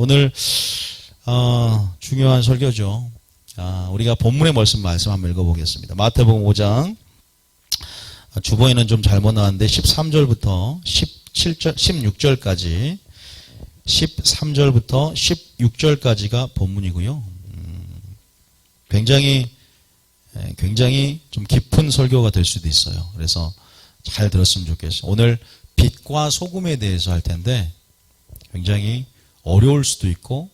오늘 중요한 설교죠. 우리가 본문의 말씀 한번 읽어보겠습니다. 마태복음 5장 주보에는 좀 잘못 나왔는데 13절부터 16절까지 13절부터 16절까지가 본문이고요. 굉장히 좀 깊은 설교가 될 수도 있어요. 그래서 잘 들었으면 좋겠어요. 오늘 빛과 소금에 대해서 할 텐데 굉장히 어려울 수도 있고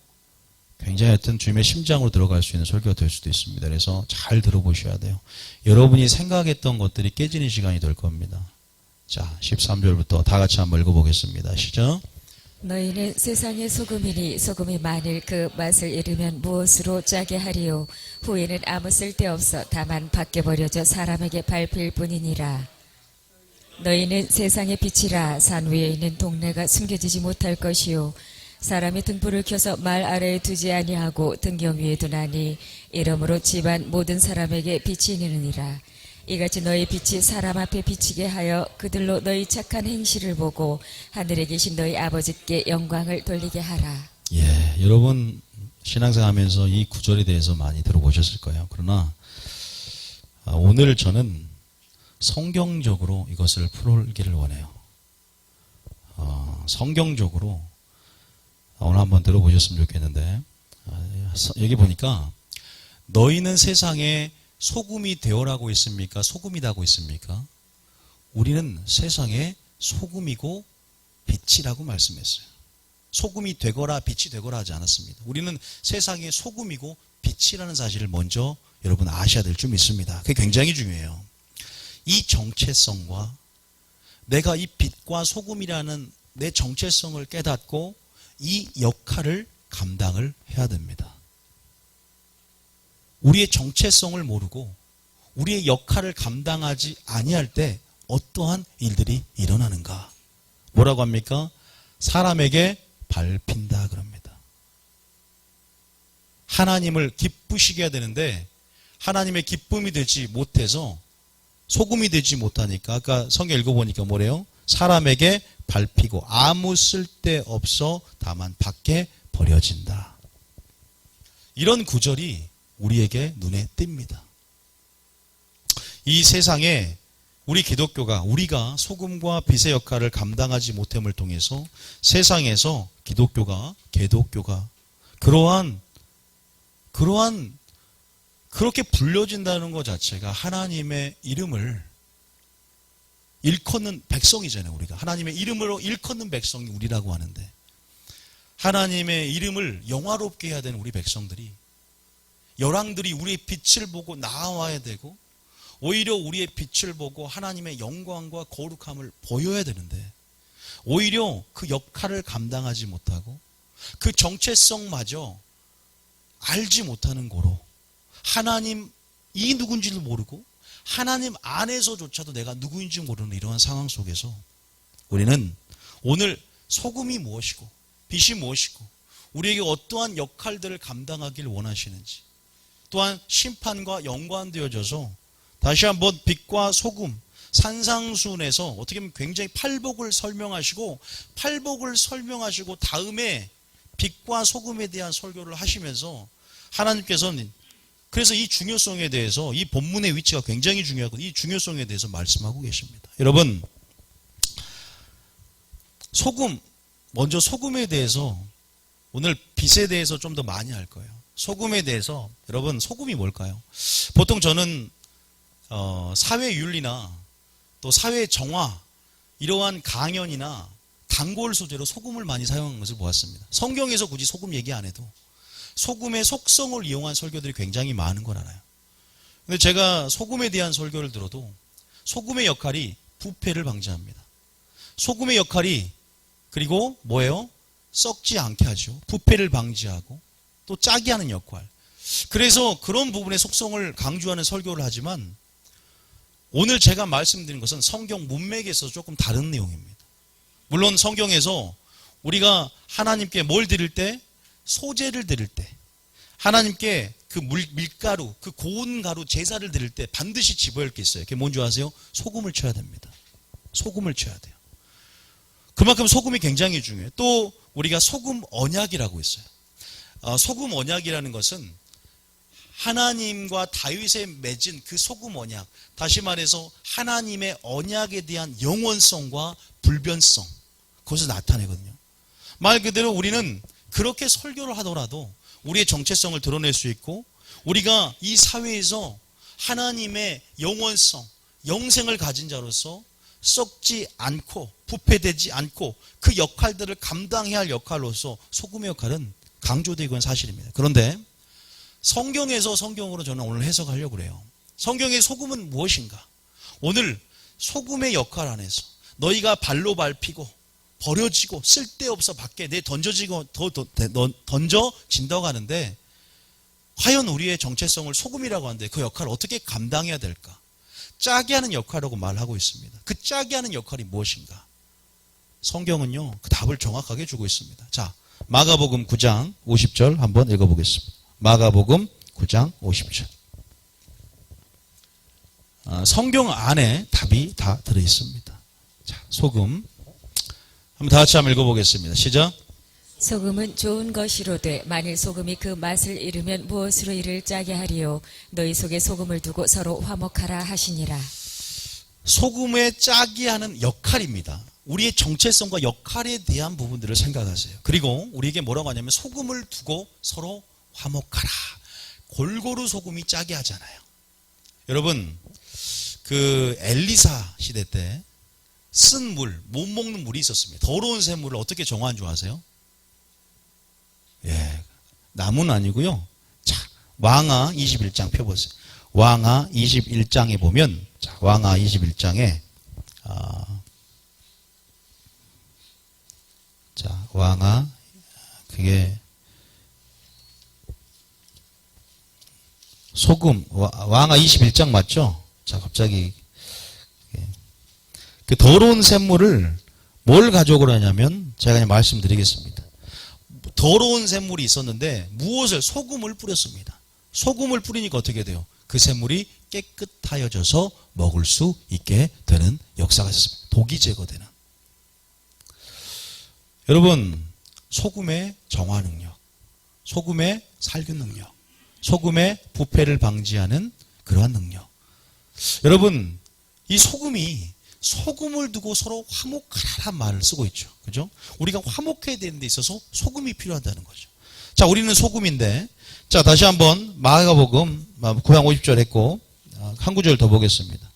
굉장히 하여튼 주님의 심장으로 들어갈 수 있는 설교가 될 수도 있습니다. 그래서 잘 들어보셔야 돼요. 여러분이 생각했던 것들이 깨지는 시간이 될 겁니다. 자, 13절부터 다 같이 한번 읽어보겠습니다. 시작. 너희는 세상의 소금이니 소금이 만일 그 맛을 잃으면 무엇으로 짜게 하리요. 후에는 아무 쓸데없어 다만 밖에 버려져 사람에게 밟힐 뿐이니라. 너희는 세상의 빛이라. 산 위에 있는 동네가 숨겨지지 못할 것이요. 사람이 등불을 켜서 말 아래에 두지 아니하고 등경 위에 두나니 이러므로 집안 모든 사람에게 빛이 있느니라. 이같이 너희 빛이 사람 앞에 비치게 하여 그들로 너희 착한 행실을 보고 하늘에 계신 너희 아버지께 영광을 돌리게 하라. 예, 여러분 신앙생활하면서 이 구절에 대해서 많이 들어보셨을 거예요. 그러나 오늘 저는 성경적으로 이것을 풀기를 원해요. 성경적으로 오늘 한번 들어보셨으면 좋겠는데 여기 보니까 너희는 세상에 소금이 되어라고 있습니까? 소금이라고 있습니까? 우리는 세상에 소금이고 빛이라고 말씀했어요. 소금이 되거라 빛이 되거라 하지 않았습니다. 우리는 세상에 소금이고 빛이라는 사실을 먼저 여러분 아셔야 될 줄 믿습니다. 그게 굉장히 중요해요. 이 정체성과 내가 이 빛과 소금이라는 내 정체성을 깨닫고 이 역할을 감당을 해야 됩니다. 우리의 정체성을 모르고 우리의 역할을 감당하지 아니할 때 어떠한 일들이 일어나는가? 뭐라고 합니까? 사람에게 밟힌다 그럽니다. 하나님을 기쁘시게 해야 되는데 하나님의 기쁨이 되지 못해서 소금이 되지 못하니까 아까 성경 읽어보니까 뭐래요? 사람에게 밟히고 아무 쓸데없어 다만 밖에 버려진다. 이런 구절이 우리에게 눈에 띕니다. 이 세상에 우리 기독교가 우리가 소금과 빛의 역할을 감당하지 못함을 통해서 세상에서 기독교가 그러한 그렇게 불려진다는 것 자체가 하나님의 이름을 일컫는 백성이잖아요. 우리가 하나님의 이름으로 일컫는 백성이 우리라고 하는데 하나님의 이름을 영화롭게 해야 되는 우리 백성들이 열왕들이 우리의 빛을 보고 나아와야 되고 오히려 우리의 빛을 보고 하나님의 영광과 거룩함을 보여야 되는데 오히려 그 역할을 감당하지 못하고 그 정체성마저 알지 못하는 고로 하나님이 누군지를 모르고 하나님 안에서조차도 내가 누구인지 모르는 이러한 상황 속에서 우리는 오늘 소금이 무엇이고 빛이 무엇이고 우리에게 어떠한 역할들을 감당하기를 원하시는지 또한 심판과 연관되어져서 다시 한번 빛과 소금 산상수훈에서 어떻게 보면 굉장히 팔복을 설명하시고 다음에 빛과 소금에 대한 설교를 하시면서 하나님께서는 그래서 이 중요성에 대해서 이 본문의 위치가 굉장히 중요하고 이 중요성에 대해서 말씀하고 계십니다. 여러분 먼저 소금에 대해서 오늘 빛에 대해서 좀 더 많이 할 거예요. 소금에 대해서 여러분 소금이 뭘까요? 보통 저는 사회윤리나 또 사회정화 이러한 강연이나 단골 소재로 소금을 많이 사용한 것을 보았습니다. 성경에서 굳이 소금 얘기 안 해도 소금의 속성을 이용한 설교들이 굉장히 많은 걸 알아요. 근데 제가 소금에 대한 설교를 들어도 소금의 역할이 부패를 방지합니다. 소금의 역할이 그리고 뭐예요? 썩지 않게 하죠. 부패를 방지하고 또 짜게 하는 역할. 그래서 그런 부분의 속성을 강조하는 설교를 하지만 오늘 제가 말씀드린 것은 성경 문맥에서 조금 다른 내용입니다. 물론 성경에서 우리가 하나님께 뭘 드릴 때? 소재를 드릴 때 하나님께 그 밀가루, 그 고운 가루 제사를 드릴 때 반드시 집어야 할 게 있어요. 그게 뭔지 아세요? 소금을 쳐야 됩니다. 소금을 쳐야 돼요. 그만큼 소금이 굉장히 중요해요. 또 우리가 소금 언약이라고 있어요. 소금 언약이라는 것은 하나님과 다윗에 맺은 그 소금 언약, 다시 말해서 하나님의 언약에 대한 영원성과 불변성, 그것을 나타내거든요. 말 그대로 우리는 그렇게 설교를 하더라도 우리의 정체성을 드러낼 수 있고, 우리가 이 사회에서 하나님의 영원성, 영생을 가진 자로서 썩지 않고 부패되지 않고 그 역할들을 감당해야 할 역할로서 소금의 역할은 강조되고 있는 사실입니다. 그런데 성경에서 성경으로 저는 오늘 해석하려고 그래요. 성경의 소금은 무엇인가? 오늘 소금의 역할 안에서 너희가 발로 밟히고 버려지고 쓸데없어 밖에 던져진다고 하는데, 과연 우리의 정체성을 소금이라고 하는데 그 역할을 어떻게 감당해야 될까? 짜게 하는 역할이라고 말하고 있습니다. 그 짜게 하는 역할이 무엇인가? 성경은요, 그 답을 정확하게 주고 있습니다. 자, 마가복음 9장 50절 한번 읽어보겠습니다. 마가복음 9장 50절. 성경 안에 답이 다 들어있습니다. 자, 소금. 한번 다 같이 한번 읽어보겠습니다. 시작. 소금은 좋은 것이로되 만일 소금이 그 맛을 잃으면 무엇으로 이를 짜게 하리요? 너희 속에 소금을 두고 서로 화목하라 하시니라. 소금의 짜게 하는 역할입니다. 우리의 정체성과 역할에 대한 부분들을 생각하세요. 그리고 우리에게 뭐라고 하냐면 소금을 두고 서로 화목하라. 골고루 소금이 짜게 하잖아요. 여러분, 그 엘리사 시대 때 쓴 물, 못 먹는 물이 있었습니다. 더러운 샘물을 어떻게 정화한 줄 아세요? 예, 나무는 아니고요. 자, 왕하 21장 펴보세요. 왕하 21장에 보면, 자, 왕하 21장에 자, 왕하, 그게 소금, 왕하 21장 맞죠? 자, 갑자기 그 더러운 샘물을 뭘 가져오라 하냐면, 제가 그냥 말씀드리겠습니다. 더러운 샘물이 있었는데 무엇을? 소금을 뿌렸습니다. 소금을 뿌리니까 어떻게 돼요? 그 샘물이 깨끗하여져서 먹을 수 있게 되는 역사가 있었습니다. 독이 제거되는. 여러분, 소금의 정화 능력, 소금의 살균 능력, 소금의 부패를 방지하는 그러한 능력. 여러분, 이 소금을 두고 서로 화목하라는 말을 쓰고 있죠. 그죠? 우리가 화목해야 되는 데 있어서 소금이 필요하다는 거죠. 자, 우리는 소금인데, 자, 다시 한번 마가복음 9장 50절 했고, 한 구절 더 보겠습니다.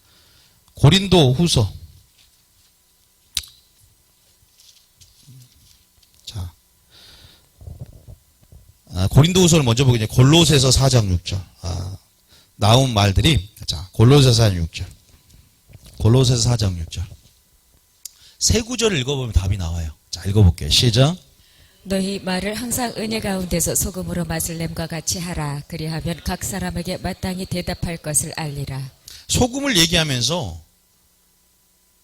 고린도 후서. 자, 고린도 후서를 먼저 보겠습니다. 골로새서 4장 6절. 나온 말들이, 자, 골로새서 4장 6절. 골로새서 4장 6절. 세 구절을 읽어보면 답이 나와요. 자, 읽어볼게요. 시작. 너희 말을 항상 은혜 가운데서 소금으로 맛을 냄과 같이 하라. 그리하면 각 사람에게 마땅히 대답할 것을 알리라. 소금을 얘기하면서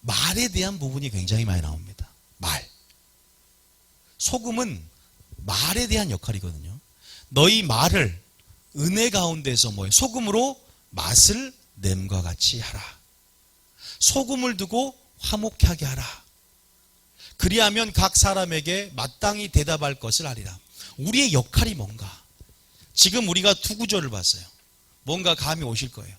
말에 대한 부분이 굉장히 많이 나옵니다. 말. 소금은 말에 대한 역할이거든요. 너희 말을 은혜 가운데서 뭐예요? 소금으로 맛을 냄과 같이 하라. 소금을 두고 화목하게 하라. 그리하면 각 사람에게 마땅히 대답할 것을 알리라. 우리의 역할이 뭔가? 지금 우리가 두 구절을 봤어요. 뭔가 감이 오실 거예요.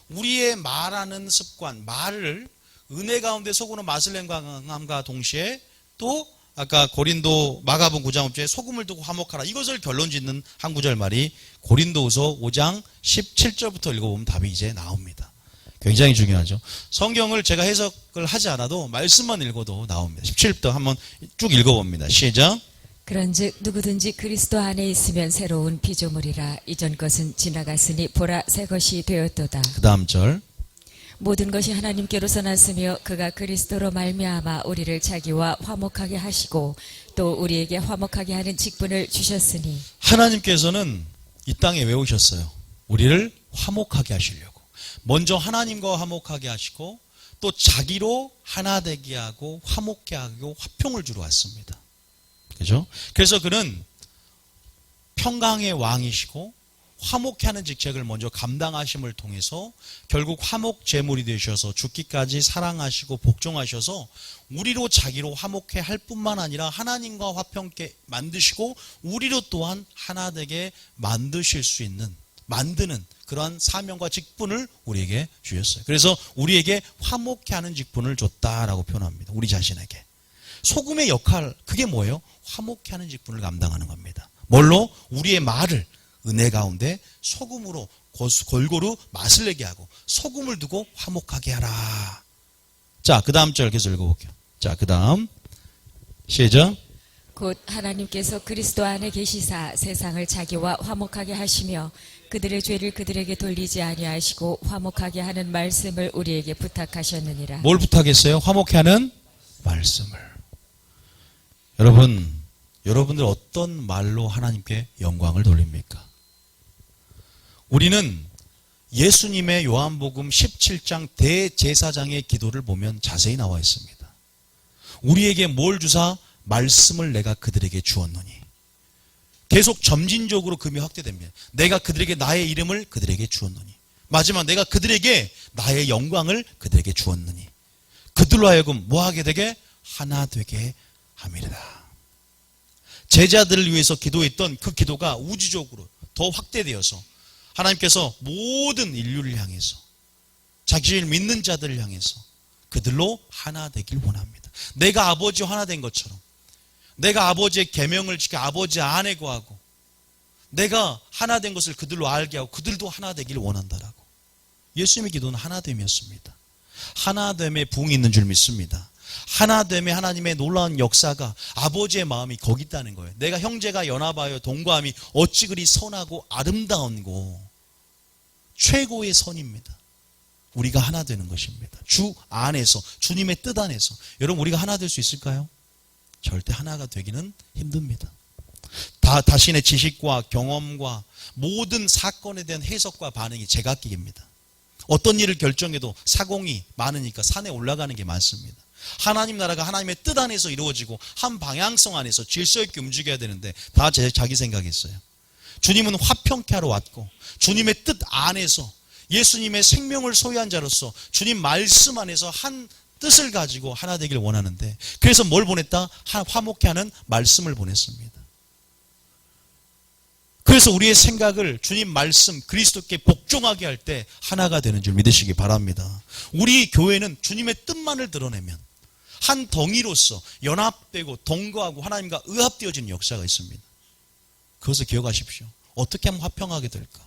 우리의 말하는 습관, 말을 은혜 가운데 소금으로 맛을 냄과 동시에 또 아까 고린도 마가복음 9장 5절에 소금을 두고 화목하라. 이것을 결론 짓는 한 구절 말이 고린도후서 5장 17절부터 읽어보면 답이 이제 나옵니다. 굉장히 중요하죠. 성경을 제가 해석을 하지 않아도 말씀만 읽어도 나옵니다. 17부터 한번 쭉 읽어봅니다. 시작. 그런즉 누구든지 그리스도 안에 있으면 새로운 피조물이라. 이전 것은 지나갔으니 보라 새 것이 되었도다. 그 다음 절. 모든 것이 하나님께로서 났으며 그가 그리스도로 말미암아 우리를 자기와 화목하게 하시고 또 우리에게 화목하게 하는 직분을 주셨으니. 하나님께서는 이 땅에 왜 오셨어요? 우리를 화목하게 하시려고. 먼저 하나님과 화목하게 하시고 또 자기로 하나 되게 하고 화목케 하고 화평을 주러 왔습니다. 그죠? 그래서 그는 평강의 왕이시고 화목케 하는 직책을 먼저 감당하심을 통해서 결국 화목 제물이 되셔서 죽기까지 사랑하시고 복종하셔서 우리로 자기로 화목케 할 뿐만 아니라 하나님과 화평케 만드시고 우리로 또한 하나 되게 만드실 수 있는, 만드는 그러한 사명과 직분을 우리에게 주셨어요. 그래서 우리에게 화목케 하는 직분을 줬다라고 표현합니다. 우리 자신에게. 소금의 역할, 그게 뭐예요? 화목케 하는 직분을 감당하는 겁니다. 뭘로? 우리의 말을 은혜 가운데 소금으로 골고루 맛을 내게 하고 소금을 두고 화목하게 하라. 자, 그 다음 절 계속 읽어볼게요. 자, 그 다음 시작. 곧 하나님께서 그리스도 안에 계시사 세상을 자기와 화목하게 하시며 그들의 죄를 그들에게 돌리지 아니하시고 화목하게 하는 말씀을 우리에게 부탁하셨느니라. 뭘 부탁했어요? 화목케 하는 말씀을. 여러분들 어떤 말로 하나님께 영광을 돌립니까? 우리는 예수님의 요한복음 17장 대제사장의 기도를 보면 자세히 나와 있습니다. 우리에게 뭘 주사? 말씀을 내가 그들에게 주었노니. 계속 점진적으로 금이 확대됩니다. 내가 그들에게 나의 이름을 그들에게 주었노니. 마지막 내가 그들에게 나의 영광을 그들에게 주었느니. 그들로 하여금 뭐하게 되게? 하나 되게 함이리라. 제자들을 위해서 기도했던 그 기도가 우주적으로 더 확대되어서 하나님께서 모든 인류를 향해서 자기를 믿는 자들을 향해서 그들로 하나 되길 원합니다. 내가 아버지와 하나 된 것처럼 내가 아버지의 계명을 지켜 아버지 안에 거하고 내가 하나 된 것을 그들로 알게 하고 그들도 하나 되길 원한다라고. 예수님의 기도는 하나됨이었습니다. 하나됨에 부흥이 있는 줄 믿습니다. 하나됨에 하나님의 놀라운 역사가 아버지의 마음이 거기 있다는 거예요. 내가 형제가 연합하여 동거함이 어찌 그리 선하고 아름다운고. 최고의 선입니다. 우리가 하나 되는 것입니다. 주 안에서, 주님의 뜻 안에서. 여러분, 우리가 하나 될 수 있을까요? 절대 하나가 되기는 힘듭니다. 자신의 지식과 경험과 모든 사건에 대한 해석과 반응이 제각기입니다. 어떤 일을 결정해도 사공이 많으니까 산에 올라가는 게 많습니다. 하나님 나라가 하나님의 뜻 안에서 이루어지고 한 방향성 안에서 질서 있게 움직여야 되는데 다 자기 생각이 있어요. 주님은 화평케 하러 왔고 주님의 뜻 안에서 예수님의 생명을 소유한 자로서 주님 말씀 안에서 한 뜻을 가지고 하나 되길 원하는데 그래서 뭘 보냈다? 화목케 하는 말씀을 보냈습니다. 그래서 우리의 생각을 주님 말씀 그리스도께 복종하게 할 때 하나가 되는 줄 믿으시기 바랍니다. 우리 교회는 주님의 뜻만을 드러내면 한 덩이로서 연합되고 동거하고 하나님과 의합되어지는 역사가 있습니다. 그것을 기억하십시오. 어떻게 하면 화평하게 될까?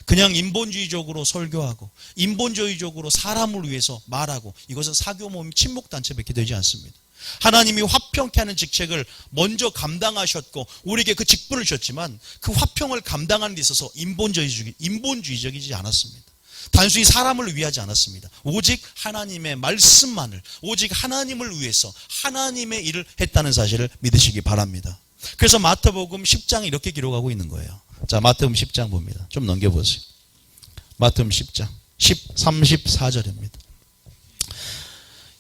그냥 인본주의적으로 설교하고 인본주의적으로 사람을 위해서 말하고 이것은 사교모임 친목단체밖에 되지 않습니다. 하나님이 화평케 하는 직책을 먼저 감당하셨고 우리에게 그 직분을 주셨지만 그 화평을 감당하는 데 있어서 인본주의적이지 않았습니다. 단순히 사람을 위하지 않았습니다. 오직 하나님의 말씀만을, 오직 하나님을 위해서 하나님의 일을 했다는 사실을 믿으시기 바랍니다. 그래서 마태복음 10장에 이렇게 기록하고 있는 거예요. 자, 마태복음 10장 봅니다. 좀 넘겨보세요. 마태복음 10장 34절입니다.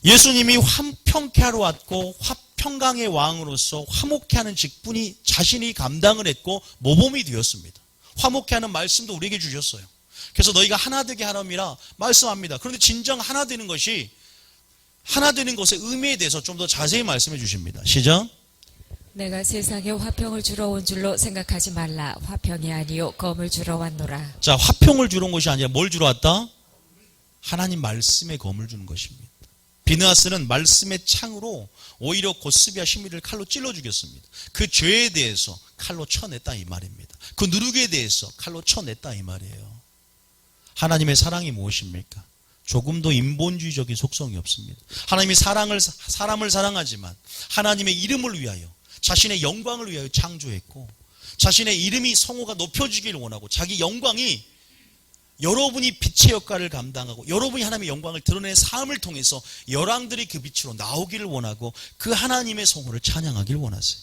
예수님이 화평케 하러 왔고 화평강의 왕으로서 화목케 하는 직분이 자신이 감당을 했고 모범이 되었습니다. 화목케 하는 말씀도 우리에게 주셨어요. 그래서 너희가 하나 되게 하람이라 말씀합니다. 그런데 진정 하나 되는 것이 하나 되는 것의 의미에 대해서 좀 더 자세히 말씀해 주십니다. 시작. 내가 세상에 화평을 주러 온 줄로 생각하지 말라. 화평이 아니요 검을 주러 왔노라. 자, 화평을 주러 온 것이 아니라 뭘 주러 왔다? 하나님 말씀의 검을 주는 것입니다. 비느하스는 말씀의 창으로 오히려 고스비와 시미를 칼로 찔러 죽였습니다. 그 죄에 대해서 칼로 쳐냈다 이 말입니다. 그 누룩에 대해서 칼로 쳐냈다 이 말이에요. 하나님의 사랑이 무엇입니까? 조금도 인본주의적인 속성이 없습니다. 하나님이 사람을 사랑하지만 하나님의 이름을 위하여 자신의 영광을 위하여 창조했고 자신의 이름이 성호가 높여지기를 원하고 자기 영광이 여러분이 빛의 역할을 감당하고 여러분이 하나님의 영광을 드러내는 삶을 통해서 열왕들이 그 빛으로 나오기를 원하고 그 하나님의 성호를 찬양하기를 원하세요.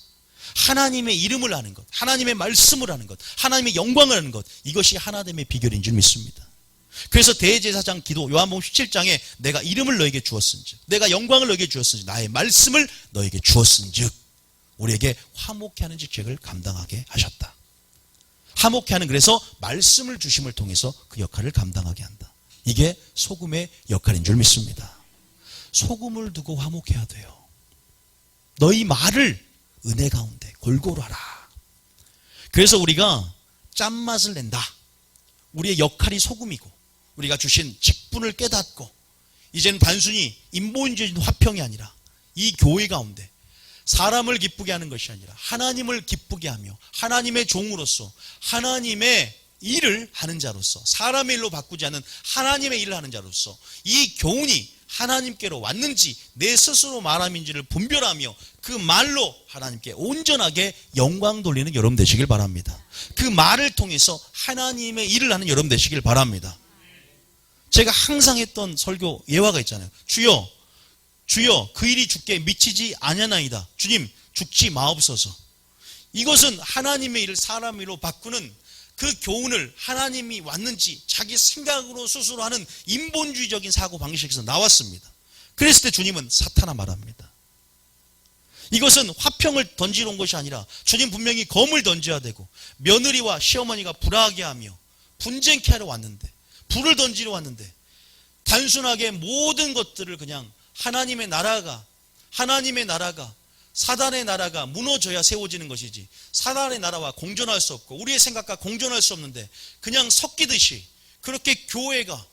하나님의 이름을 아는 것, 하나님의 말씀을 아는 것, 하나님의 영광을 아는 것, 이것이 하나됨의 비결인 줄 믿습니다. 그래서 대제사장 기도 요한복음 17장에 내가 이름을 너에게 주었은즉 내가 영광을 너에게 주었은즉 나의 말씀을 너에게 주었은즉 우리에게 화목케 하는 직책을 감당하게 하셨다. 화목케 하는, 그래서 말씀을 주심을 통해서 그 역할을 감당하게 한다. 이게 소금의 역할인 줄 믿습니다. 소금을 두고 화목해야 돼요. 너희 말을 은혜 가운데 골고루 하라. 그래서 우리가 짠맛을 낸다. 우리의 역할이 소금이고 우리가 주신 직분을 깨닫고 이제는 단순히 인본주의 화평이 아니라 이 교회 가운데 사람을 기쁘게 하는 것이 아니라 하나님을 기쁘게 하며 하나님의 종으로서 하나님의 일을 하는 자로서, 사람의 일로 바꾸지 않는 하나님의 일을 하는 자로서 이 교훈이 하나님께로 왔는지 내 스스로 말함인지를 분별하며 그 말로 하나님께 온전하게 영광 돌리는 여러분 되시길 바랍니다. 그 말을 통해서 하나님의 일을 하는 여러분 되시길 바랍니다. 제가 항상 했던 설교 예화가 있잖아요. 주여 그 일이 주께 미치지 아니하나이다. 주님 죽지 마옵소서. 이것은 하나님의 일을 사람의 일로 바꾸는 그 교훈을 하나님이 왔는지 자기 생각으로 스스로 하는 인본주의적인 사고방식에서 나왔습니다. 그랬을 때 주님은 사탄아 말합니다. 이것은 화평을 던지러 온 것이 아니라 주님 분명히 검을 던져야 되고 며느리와 시어머니가 불화하게 하며 분쟁케 하러 왔는데, 불을 던지러 왔는데 단순하게 모든 것들을 그냥 하나님의 나라가 사단의 나라가 무너져야 세워지는 것이지 사단의 나라와 공존할 수 없고 우리의 생각과 공존할 수 없는데 그냥 섞이듯이 그렇게 교회가,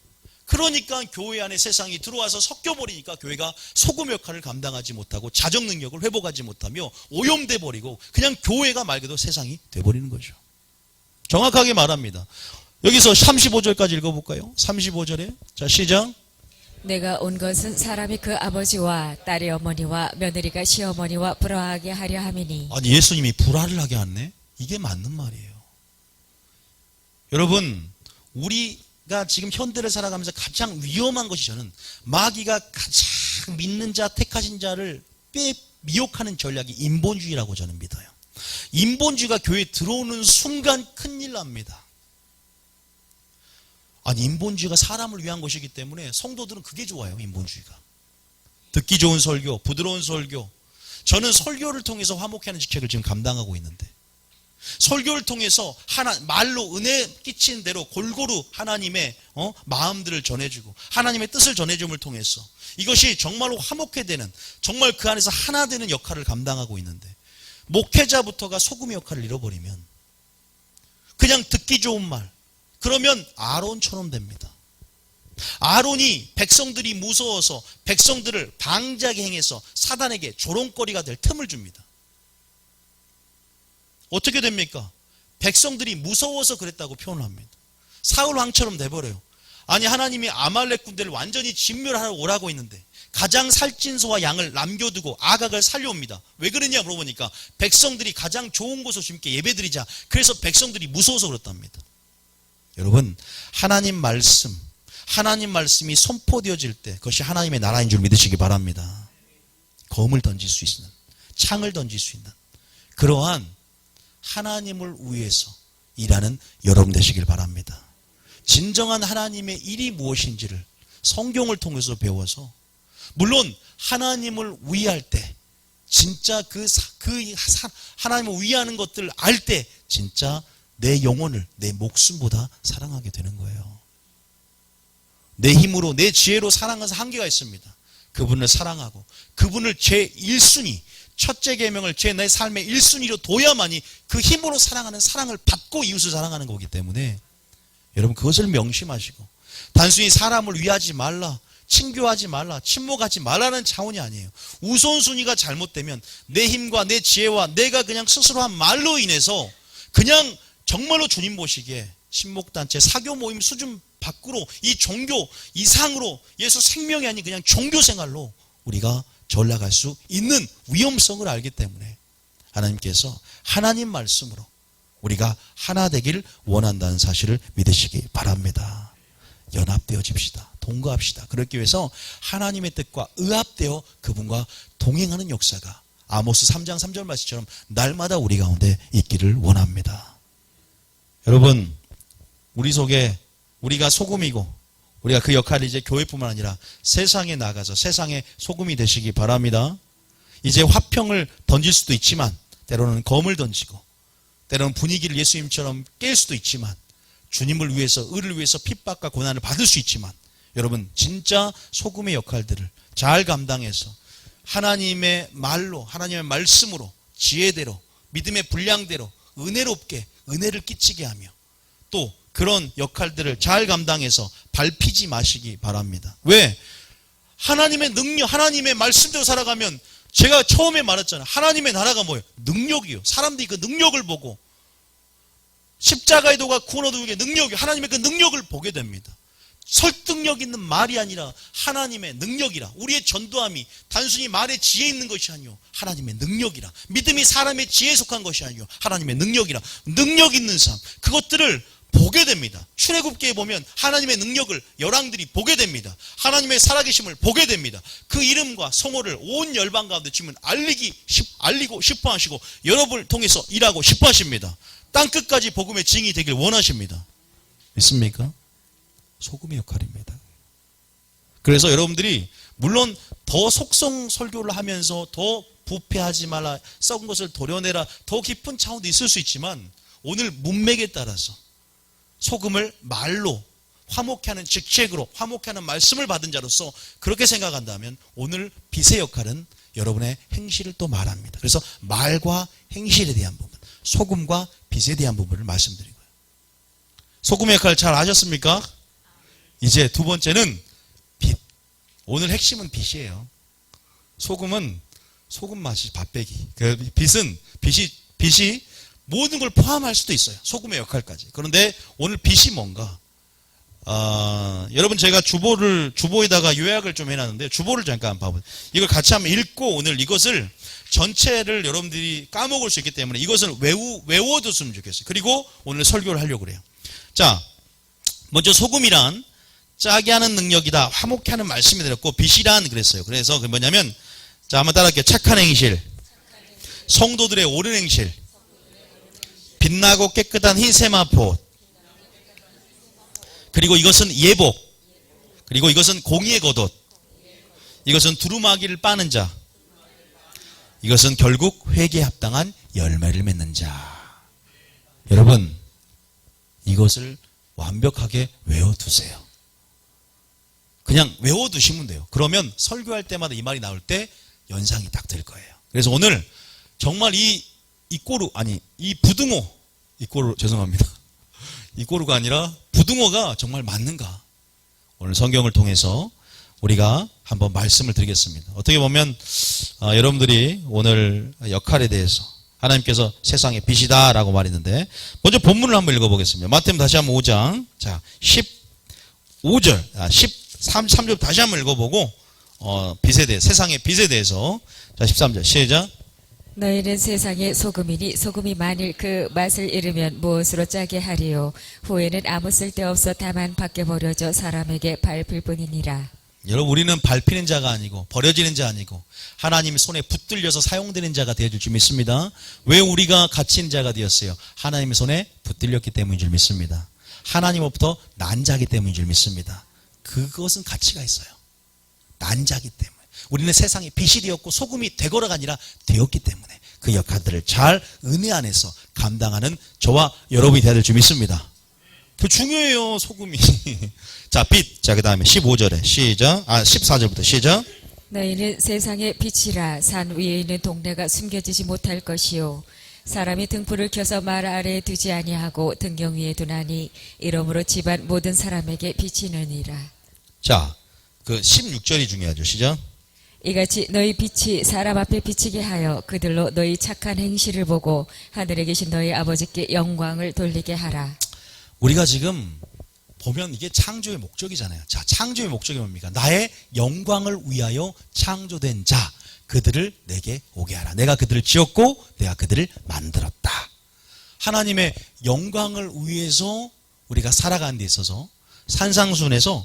그러니까 교회 안에 세상이 들어와서 섞여버리니까 교회가 소금 역할을 감당하지 못하고 자정 능력을 회복하지 못하며 오염돼 버리고 그냥 교회가 말 그대로 세상이 돼버리는 거죠. 정확하게 말합니다. 여기서 35절까지 읽어볼까요? 35절에 자 시작. 내가 온 것은 사람이 그 아버지와 딸의 어머니와 며느리가 시어머니와 불화하게 하려 함이니. 아니 예수님이 불화를 하게 하네? 이게 맞는 말이에요. 여러분 우리가 지금 현대를 살아가면서 가장 위험한 것이 저는 마귀가 가장 믿는 자 택하신 자를 미혹하는 전략이 인본주의라고 저는 믿어요. 인본주의가 교회에 들어오는 순간 큰일 납니다. 아니 인본주의가 사람을 위한 것이기 때문에 성도들은 그게 좋아요. 인본주의가 듣기 좋은 설교, 부드러운 설교. 저는 설교를 통해서 화목하는 직책을 지금 감당하고 있는데 설교를 통해서 말로 은혜 끼치는 대로 골고루 하나님의 마음들을 전해주고 하나님의 뜻을 전해줌을 통해서 이것이 정말로 화목해 되는, 정말 그 안에서 하나 되는 역할을 감당하고 있는데 목회자부터가 소금 역할을 잃어버리면 그냥 듣기 좋은 말, 그러면 아론처럼 됩니다. 아론이 백성들이 무서워서 백성들을 방자하게 행해서 사단에게 조롱거리가 될 틈을 줍니다. 어떻게 됩니까? 백성들이 무서워서 그랬다고 표현을 합니다. 사울 왕처럼 돼버려요. 아니 하나님이 아말렉 군대를 완전히 진멸하러 오라고 했는데 가장 살찐 소와 양을 남겨두고 아각을 살려옵니다. 왜 그러냐 물어보니까 백성들이 가장 좋은 곳으로 주님께 예배드리자. 그래서 백성들이 무서워서 그렇답니다. 여러분 하나님 말씀이 선포되어질 때 그것이 하나님의 나라인 줄 믿으시기 바랍니다. 검을 던질 수 있는, 창을 던질 수 있는 그러한 하나님을 위해서 일하는 여러분 되시길 바랍니다. 진정한 하나님의 일이 무엇인지를 성경을 통해서 배워서, 물론 하나님을 위할 때 진짜 하나님을 위하는 것들을 알 때 진짜 내 영혼을 내 목숨보다 사랑하게 되는 거예요. 내 힘으로 내 지혜로 사랑하는 한계가 있습니다. 그분을 사랑하고 그분을 제 1순위, 첫째 계명을 내 삶의 1순위로 둬야만이 그 힘으로 사랑하는 사랑을 받고 이웃을 사랑하는 거기 때문에 여러분 그것을 명심하시고 단순히 사람을 위하지 말라, 친교하지 말라, 침묵하지 말라는 차원이 아니에요. 우선순위가 잘못되면 내 힘과 내 지혜와 내가 그냥 스스로 한 말로 인해서 그냥 정말로 주님 보시기에 신목단체 사교 모임 수준 밖으로 이 종교 이상으로 예수 생명이 아닌 그냥 종교 생활로 우리가 전락할 수 있는 위험성을 알기 때문에 하나님께서 하나님 말씀으로 우리가 하나 되길 원한다는 사실을 믿으시기 바랍니다. 연합되어집시다. 동거합시다. 그렇기 위해서 하나님의 뜻과 의합되어 그분과 동행하는 역사가 아모스 3장 3절 말씀처럼 날마다 우리 가운데 있기를 원합니다. 여러분 우리 속에 우리가 소금이고 우리가 그 역할이 이제 교회뿐만 아니라 세상에 나가서 세상의 소금이 되시기 바랍니다. 이제 화평을 던질 수도 있지만 때로는 검을 던지고 때로는 분위기를 예수님처럼 깰 수도 있지만 주님을 위해서, 의를 위해서 핍박과 고난을 받을 수 있지만 여러분 진짜 소금의 역할들을 잘 감당해서 하나님의 말로, 하나님의 말씀으로, 지혜대로, 믿음의 분량대로 은혜롭게 은혜를 끼치게 하며 또 그런 역할들을 잘 감당해서 밟히지 마시기 바랍니다. 왜? 하나님의 능력, 하나님의 말씀대로 살아가면 제가 처음에 말했잖아요. 하나님의 나라가 뭐예요? 능력이요. 사람들이 그 능력을 보고 십자가의 도가 구원 얻는 능력이 하나님의 그 능력을 보게 됩니다. 설득력 있는 말이 아니라 하나님의 능력이라. 우리의 전도함이 단순히 말의 지혜 있는 것이 아니요 하나님의 능력이라. 믿음이 사람의 지혜에 속한 것이 아니요 하나님의 능력이라. 능력 있는 삶, 그것들을 보게 됩니다. 출애굽기에 보면 하나님의 능력을 열왕들이 보게 됩니다. 하나님의 살아계심을 보게 됩니다. 그 이름과 성호를 온 열방 가운데 주면 알리고 싶어 하시고 여러분을 통해서 일하고 싶어 하십니다. 땅끝까지 복음의 증이 되길 원하십니다. 믿습니까? 소금의 역할입니다. 그래서 여러분들이 물론 더 속성 설교를 하면서 더 부패하지 말라, 썩은 것을 도려내라, 더 깊은 차원도 있을 수 있지만 오늘 문맥에 따라서 소금을 말로 화목케 하는 직책으로 화목케 하는 말씀을 받은 자로서 그렇게 생각한다면 오늘 빛의 역할은 여러분의 행실을 또 말합니다. 그래서 말과 행실에 대한 부분, 소금과 빛에 대한 부분을 말씀드리고요. 소금의 역할 잘 아셨습니까? 이제 두 번째는 빛. 오늘 핵심은 빛이에요. 소금은 소금 맛이 밥배기. 그 빛이 모든 걸 포함할 수도 있어요. 소금의 역할까지. 그런데 오늘 빛이 뭔가? 여러분 제가 주보에다가 요약을 좀 해놨는데 주보를 잠깐 봐보세요. 이걸 같이 한번 읽고 오늘 이것을 전체를 여러분들이 까먹을 수 있기 때문에 이것을 외워뒀으면 좋겠어요. 그리고 오늘 설교를 하려고 그래요. 자, 먼저 소금이란 짜게 하는 능력이다. 화목케 하는 말씀이 들었고 빛이란 그랬어요. 그래서 그게 뭐냐면 자, 한번 따라할게요. 착한 행실, 성도들의 옳은 행실, 빛나고 깨끗한 흰 세마포, 그리고 이것은 예복, 그리고 이것은 공의의 겉옷, 이것은 두루마기를 빠는 자, 이것은 결국 회개에 합당한 열매를 맺는 자. 여러분 이것을 완벽하게 외워두세요. 그냥 외워두시면 돼요. 그러면 설교할 때마다 이 말이 나올 때 연상이 딱 될 거예요. 그래서 오늘 정말 이 부등호, 죄송합니다. 이꼬루가 아니라 부등호가 정말 맞는가? 오늘 성경을 통해서 우리가 한번 말씀을 드리겠습니다. 어떻게 보면 여러분들이 오늘 역할에 대해서 하나님께서 세상의 빛이다라고 말했는데 먼저 본문을 한번 읽어보겠습니다. 마태복음 다시 한번 5장 자 15절 13절 다시 한번 읽어보고 빛에 대해 세상의 빛에 대해서 자 13절 시작. 너희는 세상의 소금이니 소금이 만일 그 맛을 잃으면 무엇으로 짜게 하리요 후에는 아무 쓸데없어 다만 밖에 버려져 사람에게 밟힐 뿐이니라. 여러분 우리는 밟히는 자가 아니고 버려지는 자 아니고 하나님의 손에 붙들려서 사용되는 자가 되어줄 줄 믿습니다. 왜 우리가 갇힌 자가 되었어요? 하나님의 손에 붙들렸기 때문인 줄 믿습니다. 하나님으로부터 난 자기 때문인 줄 믿습니다. 그것은 가치가 있어요. 난 자기 때문에. 우리는 세상에 빛이 되었고 소금이 되거라가 아니라 되었기 때문에 그 역할들을 잘 은혜 안에서 감당하는 저와 여러분이 되어야 될 줄 믿습니다. 그 중요해요, 소금이. 자, 빛. 자, 그 다음에 15절에 시작. 14절부터 시작. 너희는 세상의 빛이라. 산 위에 있는 동네가 숨겨지지 못할 것이요 사람이 등불을 켜서 말 아래에 두지 아니하고 등경 위에 두나니 이러므로 집안 모든 사람에게 비치느니라. 자, 그 16절이 중요하죠. 시작. 이같이 너희 빛이 사람 앞에 비치게 하여 그들로 너희 착한 행실을 보고 하늘에 계신 너희 아버지께 영광을 돌리게 하라. 우리가 지금 보면 이게 창조의 목적이잖아요. 자, 창조의 목적이 뭡니까? 나의 영광을 위하여 창조된 자, 그들을 내게 오게 하라. 내가 그들을 지었고 내가 그들을 만들었다. 하나님의 영광을 위해서 우리가 살아가는 데 있어서 산상순에서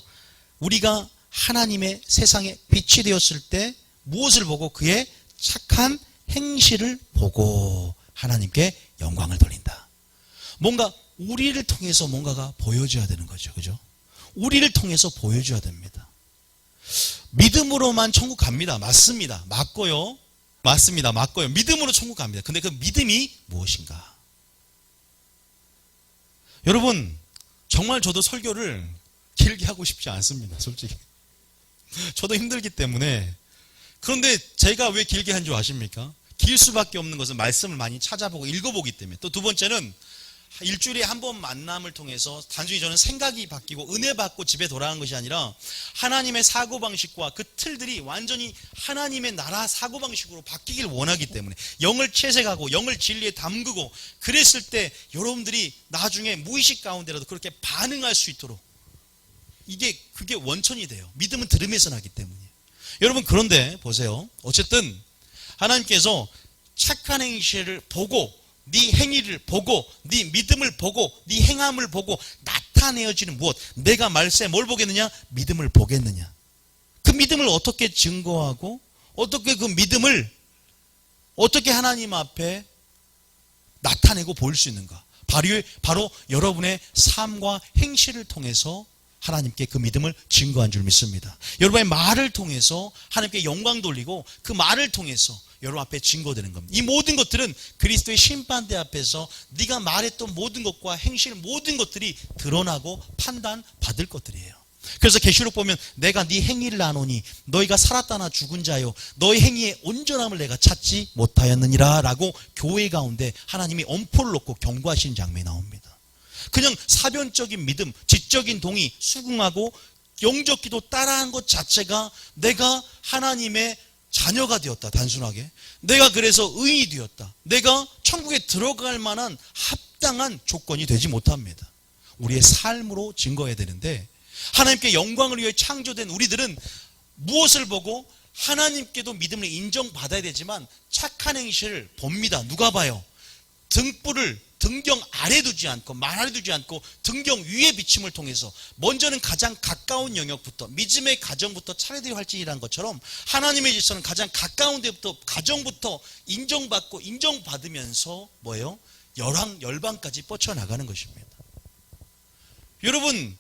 우리가 하나님의 세상에 빛이 되었을 때 무엇을 보고 그의 착한 행실을 보고 하나님께 영광을 돌린다. 뭔가 우리를 통해서 뭔가가 보여줘야 되는 거죠. 그죠? 우리를 통해서 보여줘야 됩니다. 믿음으로만 천국 갑니다. 맞습니다. 맞고요. 맞습니다. 맞고요. 믿음으로 천국 갑니다. 근데 그 믿음이 무엇인가? 여러분, 정말 저도 설교를 길게 하고 싶지 않습니다. 솔직히. 저도 힘들기 때문에. 그런데 제가 왜 길게 한 줄 아십니까? 길 수밖에 없는 것은 말씀을 많이 찾아보고 읽어보기 때문에. 또 두 번째는 일주일에 한 번 만남을 통해서 단순히 저는 생각이 바뀌고 은혜 받고 집에 돌아가는 것이 아니라 하나님의 사고방식과 그 틀들이 완전히 하나님의 나라 사고방식으로 바뀌길 원하기 때문에 영을 채색하고 영을 진리에 담그고 그랬을 때 여러분들이 나중에 무의식 가운데라도 그렇게 반응할 수 있도록 그게 원천이 돼요. 믿음은 들음에서 나기 때문이에요. 여러분, 그런데 보세요. 어쨌든 하나님께서 착한 행실을 보고 네 행위를 보고 네 믿음을 보고 네 행함을 보고 나타내어지는 무엇? 내가 말세에 뭘 보겠느냐? 믿음을 보겠느냐? 그 믿음을 어떻게 증거하고 어떻게 그 믿음을 어떻게 하나님 앞에 나타내고 보일 수 있는가? 바로 여러분의 삶과 행실을 통해서 하나님께 그 믿음을 증거한 줄 믿습니다. 여러분의 말을 통해서 하나님께 영광 돌리고 그 말을 통해서 여러분 앞에 증거되는 겁니다. 이 모든 것들은 그리스도의 심판대 앞에서 네가 말했던 모든 것과 행실 모든 것들이 드러나고 판단받을 것들이에요. 그래서 계시록 보면 내가 네 행위를 아노니 너희가 살았다나 죽은 자요 너희 행위의 온전함을 내가 찾지 못하였느니라 라고 교회 가운데 하나님이 엄포를 놓고 경고하시는 장면이 나옵니다. 그냥 사변적인 믿음, 지적인 동의, 수긍하고 영적 기도 따라한 것 자체가 내가 하나님의 자녀가 되었다. 단순하게 내가 그래서 의인이 되었다. 내가 천국에 들어갈 만한 합당한 조건이 되지 못합니다. 우리의 삶으로 증거해야 되는데 하나님께 영광을 위해 창조된 우리들은 무엇을 보고 하나님께도 믿음을 인정받아야 되지만 착한 행실을 봅니다. 누가 봐요? 등불을 등경 아래 두지 않고 말 아래 두지 않고 등경 위에 비침을 통해서 먼저는 가장 가까운 영역부터 믿음의 가정부터 차례되어 할지니라는 것처럼 하나님의 질서는 가장 가까운 데부터 가정부터 인정받고 인정받으면서 뭐예요? 열방까지 뻗쳐나가는 것입니다. 여러분,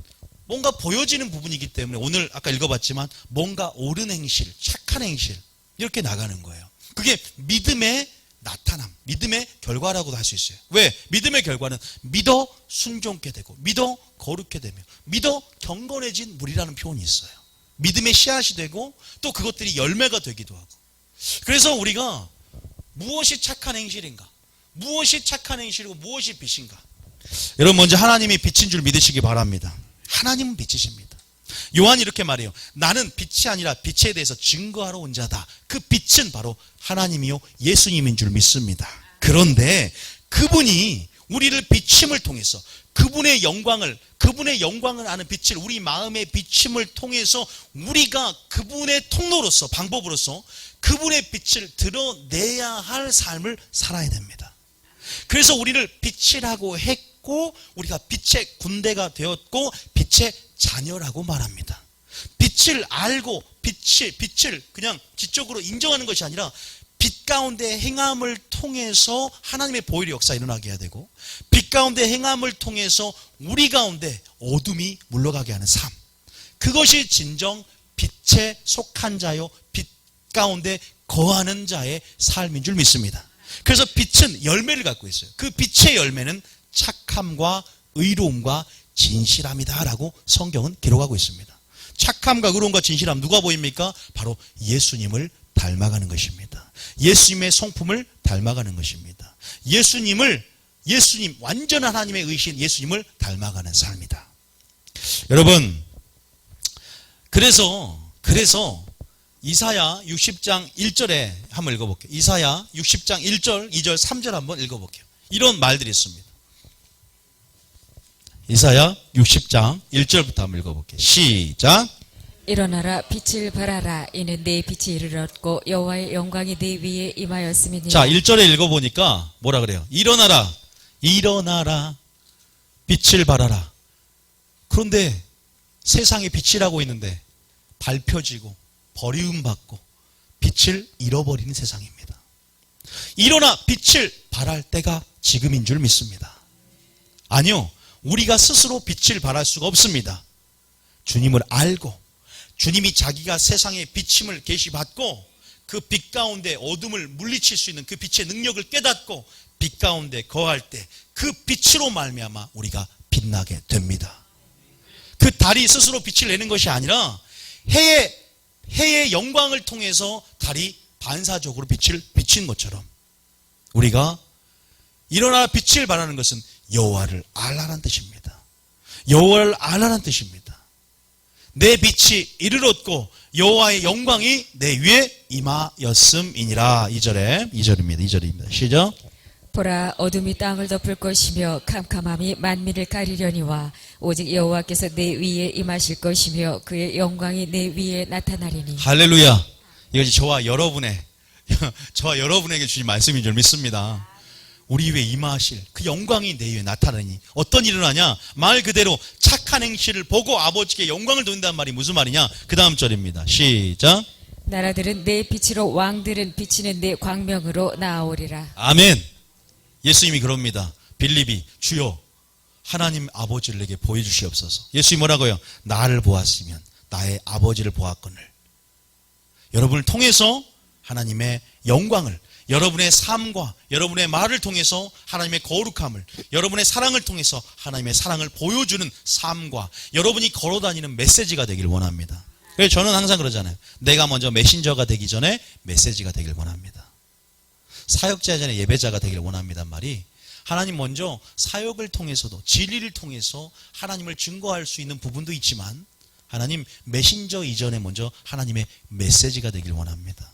뭔가 보여지는 부분이기 때문에 오늘 아까 읽어봤지만 뭔가 옳은 행실, 착한 행실 이렇게 나가는 거예요. 그게 믿음의 나타남, 믿음의 결과라고도 할 수 있어요. 왜? 믿음의 결과는 믿어 순종케 되고 믿어 거룩게 되며 믿어 경건해진 물이라는 표현이 있어요. 믿음의 씨앗이 되고 또 그것들이 열매가 되기도 하고. 그래서 우리가 무엇이 착한 행실인가? 무엇이 착한 행실이고 무엇이 빛인가? 여러분, 먼저 하나님이 빛인 줄 믿으시기 바랍니다. 하나님은 빛이십니다. 요한이 이렇게 말해요. 나는 빛이 아니라 빛에 대해서 증거하러 온 자다. 그 빛은 바로 하나님이요 예수님인 줄 믿습니다. 그런데 그분이 우리를 비침을 통해서 그분의 영광을 아는 빛을 우리 마음의 비침을 통해서 우리가 그분의 통로로서 방법으로서 그분의 빛을 드러내야 할 삶을 살아야 됩니다. 그래서 우리를 빛이라고 했고 우리가 빛의 군대가 되었고 빛의 자녀라고 말합니다. 빛을 알고 빛을 그냥 지적으로 인정하는 것이 아니라 빛 가운데 행함을 통해서 하나님의 보혈의 역사가 일어나게 해야 되고 빛 가운데 행함을 통해서 우리 가운데 어둠이 물러가게 하는 삶, 그것이 진정 빛에 속한 자요 빛 가운데 거하는 자의 삶인 줄 믿습니다. 그래서 빛은 열매를 갖고 있어요. 그 빛의 열매는 착함과 의로움과 진실함이다 라고 성경은 기록하고 있습니다. 착함과 의로움과 진실함 누가 보입니까? 바로 예수님을 닮아가는 것입니다. 예수님의 성품을 닮아가는 것입니다. 예수님 완전한 하나님의 의신 예수님을 닮아가는 삶이다. 여러분, 그래서 이사야 60장 1절에 한번 읽어볼게요. 이사야 60장 1절, 2절, 3절 한번 읽어볼게요. 이런 말들이 있습니다. 이사야 60장 1절부터 한번 읽어볼게요. 시작. 일어나라 빛을 발하라 이는 내 빛이 이르렀고 여호와의 영광이 내 위에 임하였음이니라. 자, 1절에 읽어보니까 뭐라 그래요? 일어나라 빛을 발하라. 그런데 세상에 빛이라고 있는데 밟혀지고 버리움받고 빛을 잃어버리는 세상입니다. 일어나 빛을 발할 때가 지금인 줄 믿습니다. 아니요, 우리가 스스로 빛을 발할 수가 없습니다. 주님을 알고 주님이 자기가 세상에 비침을 계시받고 그 빛 가운데 어둠을 물리칠 수 있는 그 빛의 능력을 깨닫고 빛 가운데 거할 때 그 빛으로 말미암아 우리가 빛나게 됩니다. 그 달이 스스로 빛을 내는 것이 아니라 해의 영광을 통해서 달이 반사적으로 빛을 비친 것처럼 우리가 일어나 빛을 발하는 것은 여호와를 알라는 뜻입니다. 여호와를 알라는 뜻입니다. 내 빛이 이를 얻고 여호와의 영광이 내 위에 임하였음이니라. 2절입니다. 시작. 보라, 어둠이 땅을 덮을 것이며 캄캄함이 만민을 가리려니와 오직 여호와께서 내 위에 임하실 것이며 그의 영광이 내 위에 나타나리니. 할렐루야. 이것이 저와 여러분에게 주신 말씀인 줄 믿습니다. 우리 위에 임하실 그 영광이 내 위에 나타나니 어떤 일을 하냐? 말 그대로 착한 행실을 보고 아버지께 영광을 돌린다는 말이 무슨 말이냐? 그 다음 절입니다. 시작. 나라들은 내 빛으로 왕들은 비치는 내 광명으로 나아오리라. 아멘. 예수님이 그럽니다. 빌립이 주여 하나님 아버지를 내게 보여주시옵소서. 예수님이 뭐라고요? 나를 보았으면 나의 아버지를 보았거늘. 여러분을 통해서 하나님의 영광을, 여러분의 삶과 여러분의 말을 통해서 하나님의 거룩함을, 여러분의 사랑을 통해서 하나님의 사랑을 보여주는 삶과 여러분이 걸어다니는 메시지가 되길 원합니다. 그래서 저는 항상 그러잖아요. 내가 먼저 메신저가 되기 전에 메시지가 되길 원합니다. 사역자 전에 예배자가 되길 원합니다. 말이 하나님 먼저 사역을 통해서도 진리를 통해서 하나님을 증거할 수 있는 부분도 있지만 하나님 메신저 이전에 먼저 하나님의 메시지가 되길 원합니다.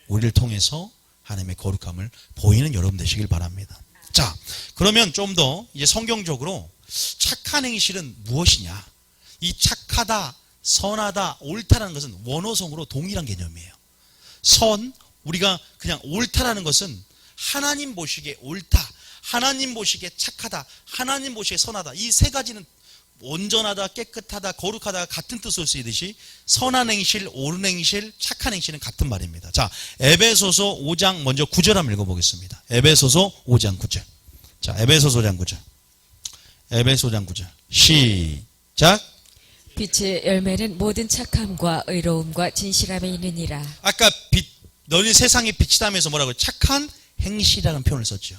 우리를 통해서 하나님의 거룩함을 보이는 여러분 되시길 바랍니다. 자, 그러면 좀 더 이제 성경적으로 착한 행실은 무엇이냐? 이 착하다, 선하다, 옳다라는 것은 원어성으로 동일한 개념이에요. 우리가 그냥 옳다라는 것은 하나님 보시기에 옳다, 하나님 보시기에 착하다, 하나님 보시기에 선하다. 이 세 가지는 온전하다, 깨끗하다, 거룩하다가 같은 뜻으로 쓰이듯이 선한 행실, 옳은 행실, 착한 행실은 같은 말입니다. 자, 에베소서 5장 먼저 9절 한번 읽어보겠습니다. 에베소서 5장 9절. 자, 에베소서 5장 9절. 에베소 5장 9절. 시작. 빛의 열매는 모든 착함과 의로움과 진실함에 있느니라. 아까 너는 세상의 빛이다면서 뭐라고요? 착한 행실이라는 표현을 썼죠.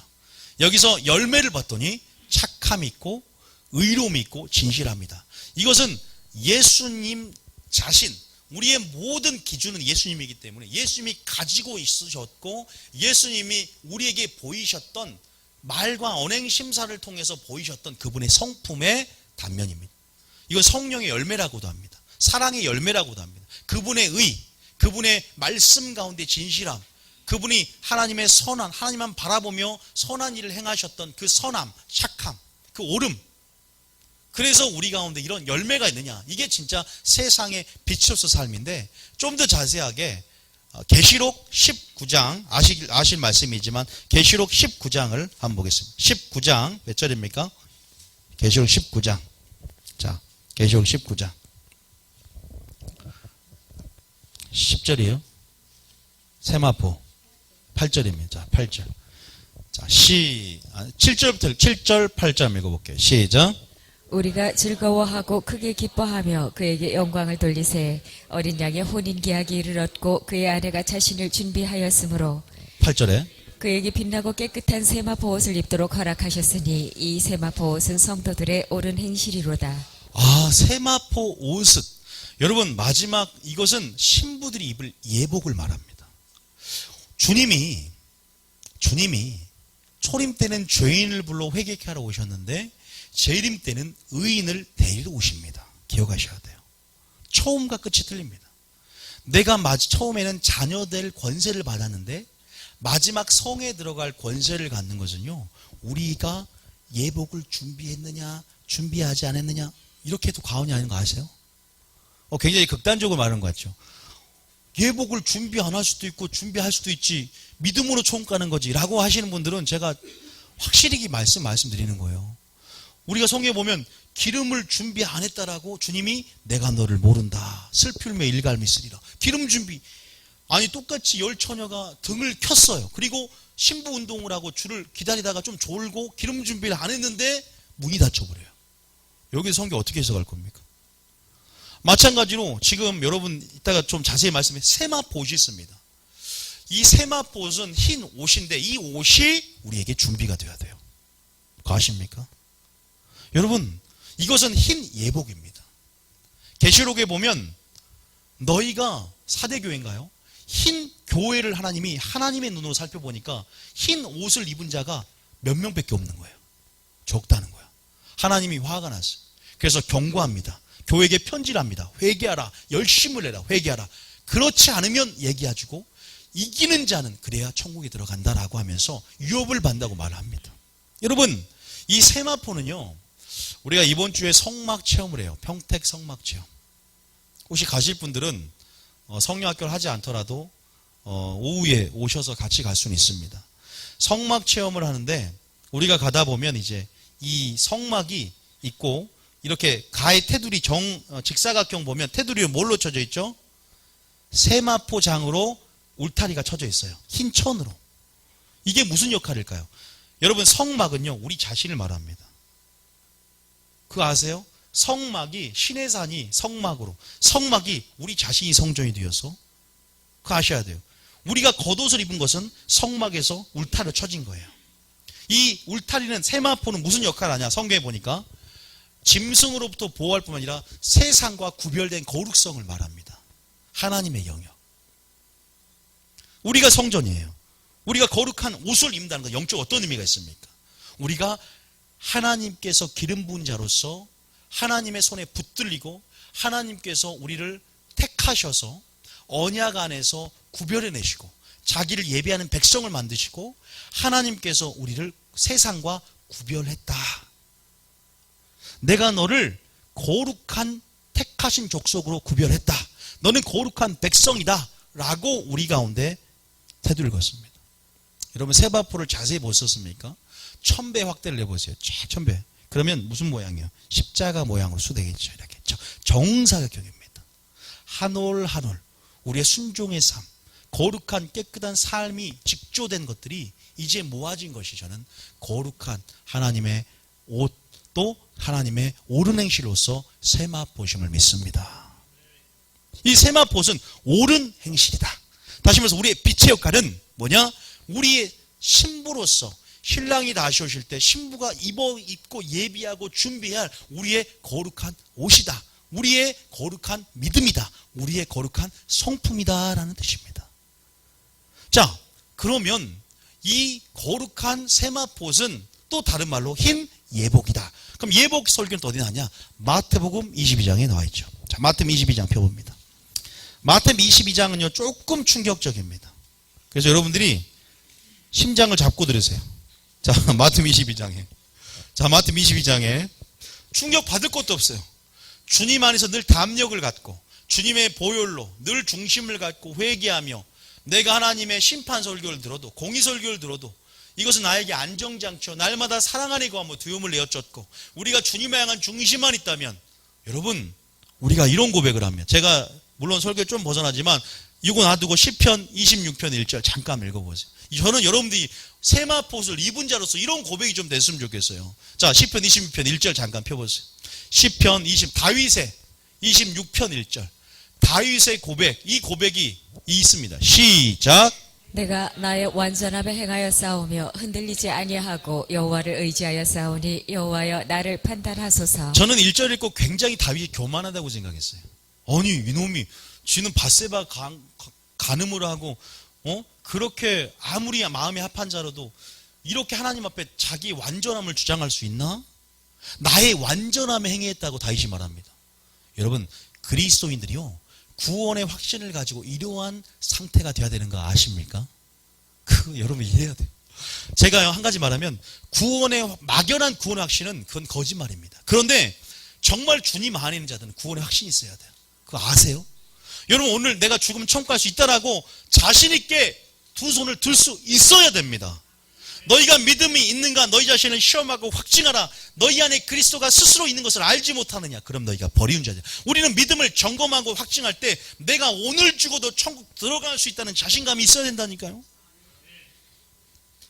여기서 열매를 봤더니 착함이 있고 의로움이 있고 진실합니다. 이것은 예수님 자신, 우리의 모든 기준은 예수님이기 때문에 예수님이 가지고 있으셨고 예수님이 우리에게 보이셨던 말과 언행 심사를 통해서 보이셨던 그분의 성품의 단면입니다. 이건 성령의 열매라고도 합니다. 사랑의 열매라고도 합니다. 그분의 의, 그분의 말씀 가운데 진실함, 그분이 하나님의 선한, 하나님만 바라보며 선한 일을 행하셨던 그 선함, 착함, 그 옳음. 그래서 우리 가운데 이런 열매가 있느냐. 이게 진짜 세상의 빛으로서 삶인데 좀 더 자세하게 계시록 19장 아실 말씀이지만 계시록 19장을 한번 보겠습니다. 19장 몇 절입니까? 계시록 19장. 자, 계시록 19장 10절이에요. 세마포 8절입니다. 자, 8절. 자, 7절부터 7절 8절 읽어볼게요. 시작. 우리가 즐거워하고 크게 기뻐하며 그에게 영광을 돌리세. 어린 양의 혼인 계약이 이르렀고 그의 아내가 자신을 준비하였으므로 8절에 그에게 빛나고 깨끗한 세마포 옷을 입도록 허락하셨으니 이 세마포 옷은 성도들의 옳은 행실이로다. 아, 세마포 옷은 여러분 마지막 이것은 신부들이 입을 예복을 말합니다. 주님이 초림 때는 죄인을 불러 회개케 하러 오셨는데 재림 때는 의인을 데리러 오십니다. 기억하셔야 돼요. 처음과 끝이 틀립니다. 내가 처음에는 자녀 될 권세를 받았는데 마지막 성에 들어갈 권세를 갖는 것은요, 우리가 예복을 준비했느냐 준비하지 않았느냐 이렇게 해도 과언이 아닌 거 아세요? 굉장히 극단적으로 말하는 것 같죠. 예복을 준비 안 할 수도 있고 준비할 수도 있지, 믿음으로 총 가는 거지 라고 하시는 분들은 제가 확실히 말씀드리는 거예요. 우리가 성경에 보면 기름을 준비 안 했다라고 주님이 내가 너를 모른다 슬플매 일갈미 쓰리라. 기름 준비, 아니 똑같이 열 처녀가 등을 켰어요. 그리고 신부 운동을 하고 줄을 기다리다가 좀 졸고 기름 준비를 안 했는데 문이 닫혀버려요. 여기서 성경 어떻게 해석할 겁니까? 마찬가지로 지금 여러분 이따가 좀 자세히 말씀해 세마포 옷이 있습니다. 이 세마포 옷은 흰 옷인데 이 옷이 우리에게 준비가 되어야 돼요. 그거 아십니까? 여러분, 이것은 흰 예복입니다. 계시록에 보면 너희가 사대교회인가요? 흰 교회를 하나님이 하나님의 눈으로 살펴보니까 흰 옷을 입은 자가 몇 명밖에 없는 거예요. 적다는 거야. 하나님이 화가 났어요. 그래서 경고합니다. 교회에게 편지를 합니다. 회개하라. 열심을 내라. 회개하라. 그렇지 않으면 얘기해주고 이기는 자는 그래야 천국에 들어간다라고 하면서 유업을 받는다고 말을 합니다. 여러분, 이 세마포는요, 우리가 이번 주에 성막 체험을 해요. 평택 성막 체험. 혹시 가실 분들은 성령학교를 하지 않더라도 오후에 오셔서 같이 갈 수는 있습니다. 성막 체험을 하는데 우리가 가다 보면 이제 이 성막이 있고 이렇게 가의 테두리 직사각형 보면 테두리는 뭘로 쳐져 있죠? 세마포장으로 울타리가 쳐져 있어요. 흰 천으로. 이게 무슨 역할일까요? 여러분, 성막은요, 우리 자신을 말합니다. 그거 아세요? 성막이, 신의 산이 성막으로, 성막이 우리 자신이 성전이 되어서, 그거 아셔야 돼요. 우리가 겉옷을 입은 것은 성막에서 울타리로 쳐진 거예요. 이 울타리는, 세마포는 무슨 역할을 하냐? 성경에 보니까 짐승으로부터 보호할 뿐만 아니라 세상과 구별된 거룩성을 말합니다. 하나님의 영역. 우리가 성전이에요. 우리가 거룩한 옷을 입는다는 건 영적 어떤 의미가 있습니까? 우리가 하나님께서 기름 부은 자로서 하나님의 손에 붙들리고 하나님께서 우리를 택하셔서 언약 안에서 구별해내시고 자기를 예배하는 백성을 만드시고 하나님께서 우리를 세상과 구별했다. 내가 너를 거룩한 택하신 족속으로 구별했다. 너는 거룩한 백성이다. 라고 우리 가운데 태도를 걷습니다. 여러분, 세마포를 자세히 보셨습니까? 1000배 확대를 내보세요. 쫙 1000배. 그러면 무슨 모양이에요? 십자가 모양으로 수되겠죠. 이렇게 정사각형입니다. 한 올 한 올 우리의 순종의 삶, 거룩한 깨끗한 삶이 직조된 것들이 이제 모아진 것이 저는 거룩한 하나님의 옷, 또 하나님의 옳은 행실로서 세마포심을 믿습니다. 이 세마포는 옳은 행실이다. 다시 말해서 우리의 빛의 역할은 뭐냐? 우리의 신부로서 신랑이 다시 오실 때 신부가 입고 예비하고 준비할 우리의 거룩한 옷이다. 우리의 거룩한 믿음이다. 우리의 거룩한 성품이다 라는 뜻입니다. 자, 그러면 이 거룩한 세마포는 또 다른 말로 흰 예복이다. 그럼 예복 설교는 또 어디 나왔냐? 마태복음 22장에 나와 있죠. 자, 마태복음 22장 펴봅니다. 마태복음 22장은요 조금 충격적입니다. 그래서 여러분들이 심장을 잡고 들으세요. 자, 마태복음 22장에. 자, 마태복음 22장에 충격 받을 것도 없어요. 주님 안에서 늘 담력을 갖고 주님의 보혈로 늘 중심을 갖고 회개하며 내가 하나님의 심판 설교를 들어도 공의 설교를 들어도 이것은 나에게 안정장치요 날마다 사랑 안에 거하며 두려움을 내어쫓고 우리가 주님을 향한 중심만 있다면 여러분 우리가 이런 고백을 하면 제가 물론 설교에 좀 벗어나지만 이거 놔두고 시편 26편 1절 잠깐 읽어보세요. 저는 여러분들이 세마포를 입은 자로서 이런 고백이 좀 됐으면 좋겠어요. 자, 시편 26편 1절 잠깐 펴보세요. 시편 다윗의 26편 1절 다윗의 고백, 이 고백이 있습니다. 시작. 내가 나의 완전함에 행하여 싸우며 흔들리지 아니하고 여호와를 의지하여 싸우니 여호와여 나를 판단하소서. 저는 1절 읽고 굉장히 다윗이 교만하다고 생각했어요. 아니 이놈이 쥐는 밧세바 간음을 하고 그렇게 아무리 마음이 합한 자라도 이렇게 하나님 앞에 자기 완전함을 주장할 수 있나? 나의 완전함에 행했다고 다윗이 말합니다. 여러분 그리스도인들이요 구원의 확신을 가지고 이러한 상태가 돼야 되는 거 아십니까? 여러분 이해해야 돼요. 제가 한 가지 말하면 막연한 구원의 확신은 그건 거짓말입니다. 그런데 정말 주님 안에 있는 자들은 구원의 확신이 있어야 돼요. 그거 아세요? 여러분 오늘 내가 죽으면 천국 갈 수 있다라고 자신 있게 두 손을 들 수 있어야 됩니다. 너희가 믿음이 있는가 너희 자신을 시험하고 확증하라. 너희 안에 그리스도가 스스로 있는 것을 알지 못하느냐. 그럼 너희가 버리운 자냐. 우리는 믿음을 점검하고 확증할 때 내가 오늘 죽어도 천국 들어갈 수 있다는 자신감이 있어야 된다니까요.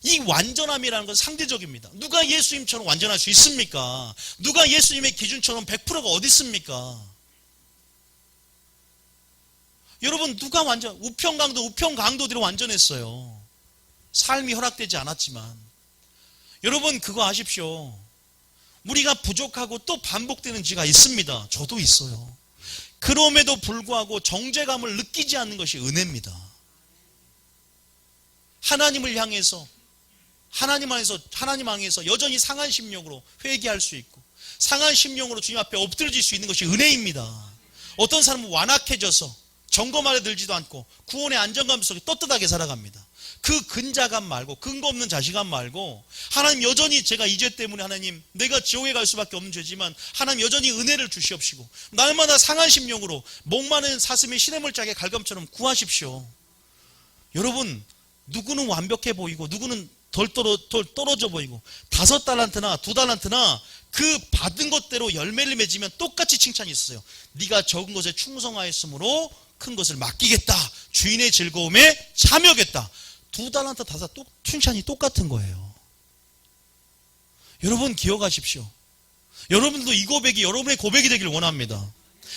이 완전함이라는 건 상대적입니다. 누가 예수님처럼 완전할 수 있습니까? 누가 예수님의 기준처럼 100%가 어디 있습니까? 여러분 누가 우평강도들이 완전했어요. 삶이 허락되지 않았지만 여러분 그거 아십시오. 우리가 부족하고 또 반복되는 지가 있습니다. 저도 있어요. 그럼에도 불구하고 정죄감을 느끼지 않는 것이 은혜입니다. 하나님을 향해서 하나님 안에서 여전히 상한 심령으로 회개할 수 있고 상한 심령으로 주님 앞에 엎드려질 수 있는 것이 은혜입니다. 어떤 사람은 완악해져서 점검 아래 들지도 않고 구원의 안정감 속에 떳떳하게 살아갑니다. 그 근자감 말고 근거 없는 자신감 말고 하나님 여전히 제가 이 죄 때문에 하나님 내가 지옥에 갈 수밖에 없는 죄지만 하나님 여전히 은혜를 주시옵시고 날마다 상한 심령으로 목마른 사슴의 시냇물 짝의 갈감처럼 구하십시오. 여러분 누구는 완벽해 보이고 누구는 덜 떨어져 보이고 5달란트나 2달란트나 그 받은 것대로 열매를 맺으면 똑같이 칭찬이 있었어요. 네가 적은 것에 충성하였으므로 큰 것을 맡기겠다. 주인의 즐거움에 참여하겠다. 2달란트 5 칭찬이 똑같은 거예요. 여러분 기억하십시오. 여러분도 이 고백이 여러분의 고백이 되길 원합니다.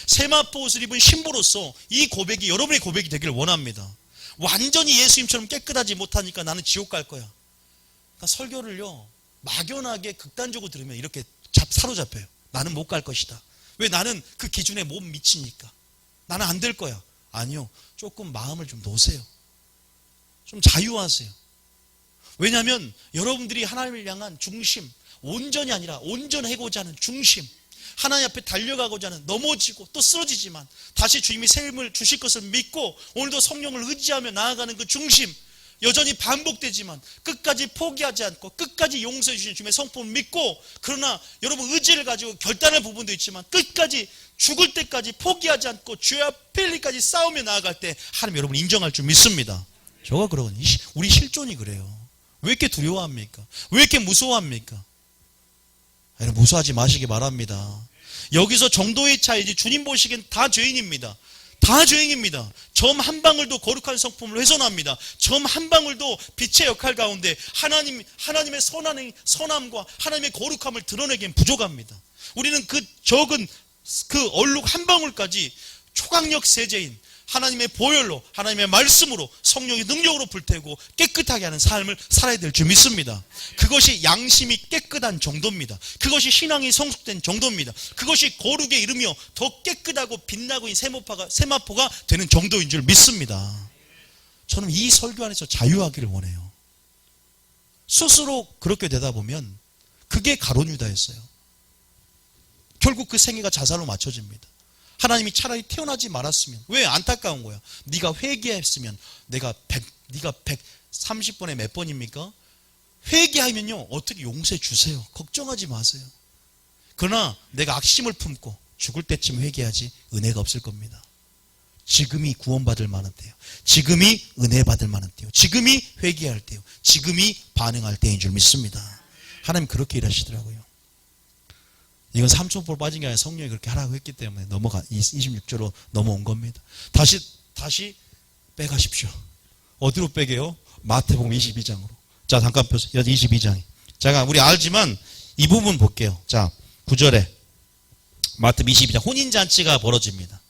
세마포 옷을 입은 신부로서 이 고백이 여러분의 고백이 되길 원합니다. 완전히 예수님처럼 깨끗하지 못하니까 나는 지옥 갈 거야. 그러니까 설교를요 막연하게 극단적으로 들으면 이렇게 사로잡혀요. 나는 못 갈 것이다. 왜? 나는 그 기준에 못 미치니까. 나는 안 될 거야. 아니요. 조금 마음을 좀 놓으세요. 좀 자유하세요. 왜냐하면 여러분들이 하나님을 향한 중심, 온전이 아니라 온전하고자 하는 중심, 하나님 앞에 달려가고자 하는 넘어지고 또 쓰러지지만 다시 주님이 새 힘을 주실 것을 믿고 오늘도 성령을 의지하며 나아가는 그 중심, 여전히 반복되지만 끝까지 포기하지 않고 끝까지 용서해 주신 주님의 성품을 믿고 그러나 여러분 의지를 가지고 결단할 부분도 있지만 끝까지 죽을 때까지 포기하지 않고 죄와 필리까지 싸우며 나아갈 때 하나님 여러분 인정할 줄 믿습니다. 저가 그러거든요. 우리 실존이 그래요. 왜 이렇게 두려워합니까? 왜 이렇게 무서워합니까? 여러분 무서워하지 마시기 바랍니다. 여기서 정도의 차이지 주님 보시기엔 다 죄인입니다. 다 죄인입니다. 점 한 방울도 거룩한 성품을 훼손합니다. 점 한 방울도 빛의 역할 가운데 하나님의 선함과 하나님의 거룩함을 드러내기엔 부족합니다. 우리는 그 적은 그 얼룩 한 방울까지 초강력 세제인 하나님의 보혈로 하나님의 말씀으로 성령의 능력으로 불태우고 깨끗하게 하는 삶을 살아야 될 줄 믿습니다. 그것이 양심이 깨끗한 정도입니다. 그것이 신앙이 성숙된 정도입니다. 그것이 거룩에 이르며 더 깨끗하고 빛나고 있는 세마포가 되는 정도인 줄 믿습니다. 저는 이 설교 안에서 자유하기를 원해요. 스스로 그렇게 되다 보면 그게 가룟 유다였어요. 결국 그 생애가 자살로 맞춰집니다. 하나님이 차라리 태어나지 말았으면 왜 안타까운 거야? 네가 회개했으면 네가 130번에 몇 번입니까? 회개하면요 어떻게 용서해 주세요. 걱정하지 마세요. 그러나 내가 악심을 품고 죽을 때쯤 회개하지 은혜가 없을 겁니다. 지금이 구원받을 만한 때요. 지금이 은혜 받을 만한 때요. 지금이 회개할 때요. 지금이 반응할 때인 줄 믿습니다. 하나님 그렇게 일하시더라고요. 이건 삼천포로 빠진 게 아니라 성령이 그렇게 하라고 했기 때문에 26절로 넘어온 겁니다. 다시 빼가십시오. 어디로 빼게요? 마태복음 22장으로. 자, 잠깐 펴서 22장이. 제가 우리 알지만 이 부분 볼게요. 자, 9절에 마태복음 22장 혼인잔치가 벌어집니다.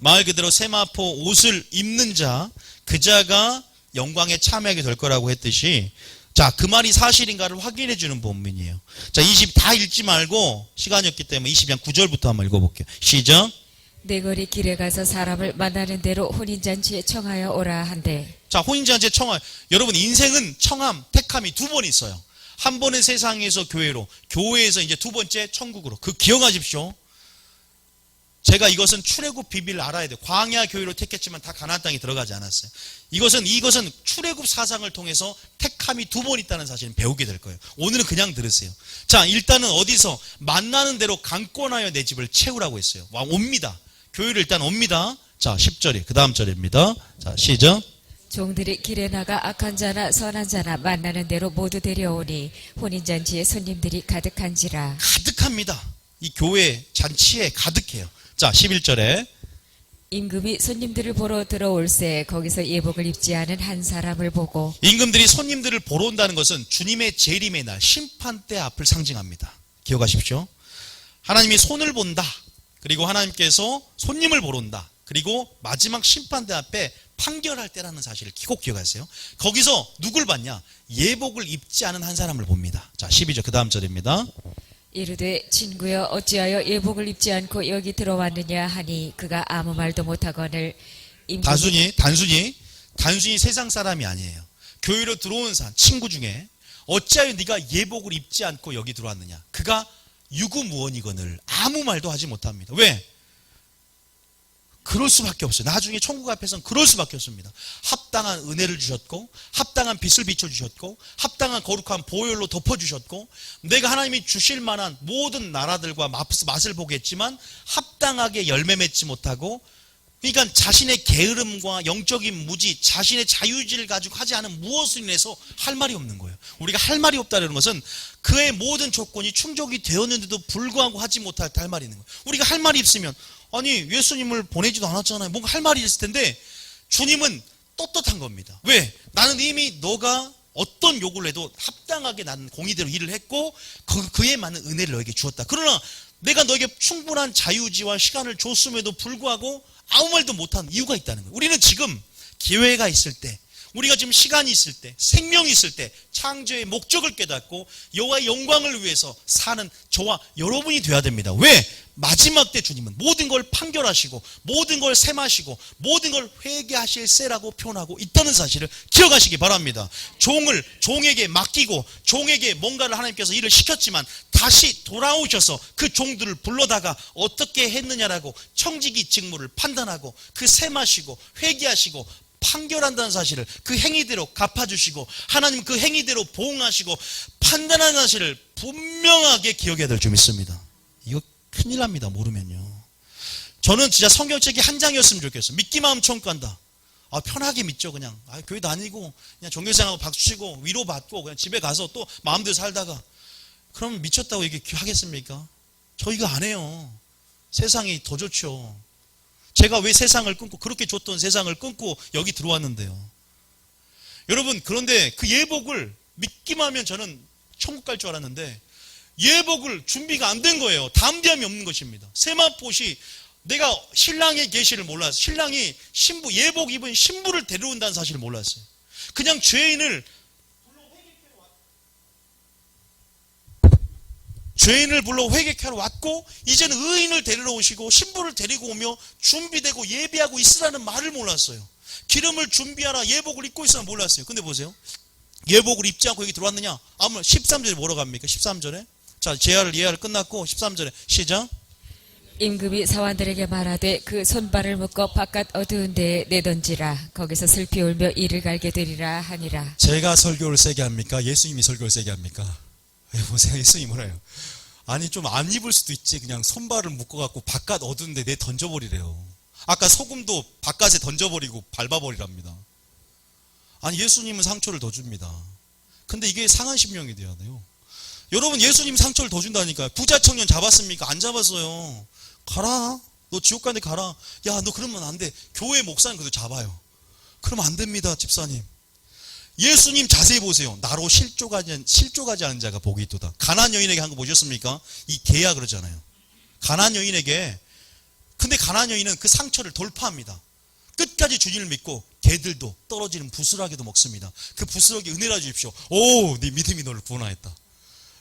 말 그대로 세마포 옷을 입는 자, 그 자가 영광에 참여하게 될 거라고 했듯이 자, 그 말이 사실인가를 확인해 주는 본문이에요. 자, 20 다 읽지 말고 시간이 없기 때문에 22장 9절부터 한번 읽어볼게요. 시작. 내 거리 길에 가서 사람을 만나는 대로 혼인잔치에 청하여 오라 한대. 자, 혼인잔치에 청하. 여러분 인생은 청함, 택함이 2번 있어요. 한 번은 세상에서 교회로, 교회에서 이제 2번째 천국으로. 그 기억하십시오. 제가 이것은 출애굽 비밀을 알아야 돼요. 광야 교회로 택했지만 다 가나안 땅에 들어가지 않았어요. 이것은 출애굽 사상을 통해서 택함이 2번 있다는 사실을 배우게 될 거예요. 오늘은 그냥 들으세요. 자, 일단은 어디서 만나는 대로 강권하여 내 집을 채우라고 했어요. 옵니다. 교회를 일단 옵니다. 자, 10절이 그 다음 절입니다. 자, 시작. 종들이 길에 나가 악한 자나 선한 자나 만나는 대로 모두 데려오니 혼인잔치에 손님들이 가득한지라. 가득합니다. 이 교회 잔치에 가득해요. 자, 11절에 임금이 손님들을 보러 들어올새 거기서 예복을 입지 않은 한 사람을 보고. 임금들이 손님들을 보러 온다는 것은 주님의 재림의 날 심판대 앞을 상징합니다. 기억하십시오. 하나님이 손을 본다. 그리고 하나님께서 손님을 보러 온다. 그리고 마지막 심판대 앞에 판결할 때라는 사실을 꼭 기억하세요. 거기서 누굴 봤냐? 예복을 입지 않은 한 사람을 봅니다. 자, 12절 그 다음 절입니다. 이르되 친구여 어찌하여 예복을 입지 않고 여기 들어왔느냐 하니 그가 아무 말도 못하거늘 단순히 세상 사람이 아니에요. 교회로 들어온 사람, 친구 중에 어찌하여 네가 예복을 입지 않고 여기 들어왔느냐. 그가 유구무원이거늘 아무 말도 하지 못합니다. 왜? 그럴 수밖에 없어요. 나중에 천국 앞에서는 그럴 수밖에 없습니다. 합당한 은혜를 주셨고, 합당한 빛을 비춰주셨고, 합당한 거룩한 보혈로 덮어주셨고, 내가 하나님이 주실 만한 모든 나라들과 맛을 보겠지만 합당하게 열매 맺지 못하고, 그러니까 자신의 게으름과 영적인 무지, 자신의 자유의지를 가지고 하지 않은 무엇을 인해서 할 말이 없는 거예요. 우리가 할 말이 없다는 것은 그의 모든 조건이 충족이 되었는데도 불구하고 하지 못할 때 할 말이 있는 거예요. 우리가 할 말이 있으면 아니 예수님을 보내지도 않았잖아요. 뭔가 할 말이 있을 텐데 주님은 떳떳한 겁니다. 왜? 나는 이미 너가 어떤 요구를 해도 합당하게 나는 공의대로 일을 했고 그에 맞는 은혜를 너에게 주었다. 그러나 내가 너에게 충분한 자유지와 시간을 줬음에도 불구하고 아무 말도 못한 이유가 있다는 거예요. 우리는 지금 기회가 있을 때, 우리가 지금 시간이 있을 때, 생명이 있을 때 창조의 목적을 깨닫고 여호와의 영광을 위해서 사는 저와 여러분이 되어야 됩니다. 왜? 마지막 때 주님은 모든 걸 판결하시고 모든 걸 셈하시고 모든 걸 회개하실세라고 표현하고 있다는 사실을 기억하시기 바랍니다. 종에게 맡기고 종에게 뭔가를 하나님께서 일을 시켰지만 다시 돌아오셔서 그 종들을 불러다가 어떻게 했느냐라고 청지기 직무를 판단하고 그 셈하시고 회개하시고 판결한다는 사실을 그 행위대로 갚아주시고 하나님 그 행위대로 보응하시고 판단하는 사실을 분명하게 기억해야 될 줄 믿습니다. 이거 큰일 납니다. 모르면요. 저는 진짜 성경책이 한 장이었으면 좋겠어요. 믿기만 하면 천국 간다. 편하게 믿죠. 그냥 교회 다니고 그냥 종교생하고 박수치고 위로받고 그냥 집에 가서 또 마음대로 살다가 그럼 미쳤다고 얘기하겠습니까? 저희가 안 해요. 세상이 더 좋죠. 제가 왜 세상을 끊고 그렇게 줬던 세상을 끊고 여기 들어왔는데요. 여러분 그런데 그 예복을 믿기만 하면 저는 천국 갈 줄 알았는데 예복을 준비가 안 된 거예요. 담대함이 없는 것입니다. 세마포시 내가 신랑의 계시를 몰랐어요. 신랑이 신부 예복 입은 신부를 데려온다는 사실을 몰랐어요. 그냥 죄인을 불러 회개하러 왔고 이제는 의인을 데리러 오시고 신부를 데리고 오며 준비되고 예비하고 있으라는 말을 몰랐어요. 기름을 준비하라 예복을 입고 있으라 몰랐어요. 근데 보세요. 예복을 입지 않고 여기 들어왔느냐? 아무 13절에 뭐라고 합니까? 13절에 자 예하를 끝났고 13절에 시작. 임금이 사환들에게 말하되 그 손발을 묶어 바깥 어두운 데에 내던지라. 거기서 슬피 울며 이를 갈게 되리라 하니라. 제가 설교를 세게 합니까? 예수님이 설교를 세게 합니까? 보세요. 예수님이 뭐래요? 아니 좀 안 입을 수도 있지. 그냥 손발을 묶어갖고 바깥 어두운 데 내 던져버리래요. 아까 소금도 바깥에 던져버리고 밟아버리랍니다. 아니 예수님은 상처를 더 줍니다. 근데 이게 상한 심령이 돼야 돼요. 여러분 예수님 상처를 더 준다니까요. 부자 청년 잡았습니까? 안 잡았어요. 가라. 너 지옥 가는데 가라. 야 너 그러면 안 돼. 교회 목사님 그래도 잡아요. 그러면 안 됩니다. 집사님. 예수님 자세히 보세요. 나로 실족하지 않은 자가 복이 있도다. 가나안 여인에게 한 거 보셨습니까? 이 개야 그러잖아요. 가나안 여인에게. 근데 가나안 여인은 그 상처를 돌파합니다. 끝까지 주님을 믿고 개들도 떨어지는 부스러기도 먹습니다. 그 부스러기 은혜라 주십시오. 오, 네 믿음이 너를 구원하였다.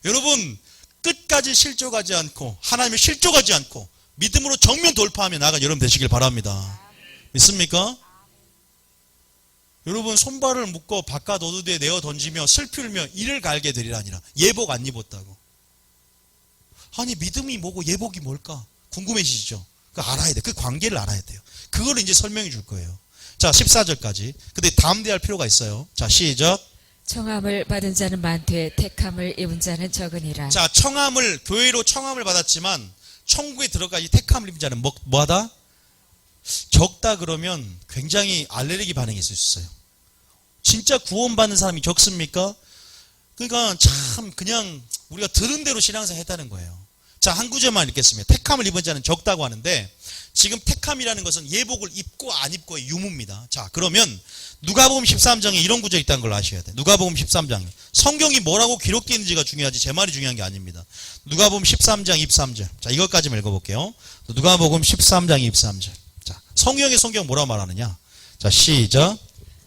여러분 끝까지 실족하지 않고 하나님을 실족하지 않고 믿음으로 정면 돌파하며 나아가 여러분 되시길 바랍니다. 믿습니까? 여러분 손발을 묶어 바깥 어두에 내어 던지며 슬피 울며 이를 갈게 되리라 아니라 예복 안 입었다고. 아니 믿음이 뭐고 예복이 뭘까? 궁금해지시죠? 그 알아야 돼. 그 관계를 알아야 돼요. 그걸 이제 설명해 줄 거예요. 자 14절까지. 근데 담대할 필요가 있어요. 자 시작. 청함을 받은 자는 많되 택함을 입은 자는 적으니라. 자 교회로 청함을 받았지만 천국에 들어가지 택함을 입은 자는 뭐하다? 적다 그러면 굉장히 알레르기 반응이 있을 수 있어요. 진짜 구원받는 사람이 적습니까? 그러니까 참 그냥 우리가 들은 대로 신앙생활 했다는 거예요. 자, 한 구절만 읽겠습니다. 택함을 입은 자는 적다고 하는데 지금 택함이라는 것은 예복을 입고 안 입고의 유무입니다. 자, 그러면 누가복음 13장에 이런 구절이 있다는 걸 아셔야 돼요. 누가복음 13장. 성경이 뭐라고 기록되어 있는지가 중요하지 제 말이 중요한 게 아닙니다. 누가복음 13장 23절. 자, 이것까지만 읽어볼게요. 누가복음 13장 23절. 자, 성경 뭐라고 말하느냐? 자, 시작.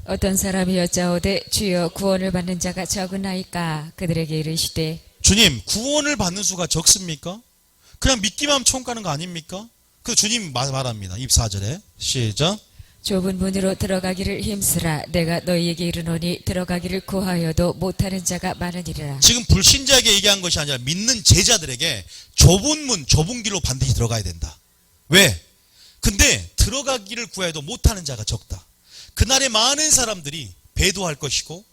어떤 사람이 여짜오되 주여 구원을 받는 자가 적으나이까. 그들에게 이르시되 주님, 구원을 받는 수가 적습니까? 그냥 믿기만 하면 천국 가는 거 아닙니까? 그 주님 말합니다. 24절에 시작. 좁은 문으로 들어가기를 힘쓰라. 내가 너희에게 이르노니 들어가기를 구하여도 못하는 자가 많으니라. 지금 불신자에게 얘기한 것이 아니라 믿는 제자들에게 좁은 문, 좁은 길로 반드시 들어가야 된다. 왜? 근데 들어가기를 구해도 못하는 자가 적다. 그날에 많은 사람들이 배도할 것이고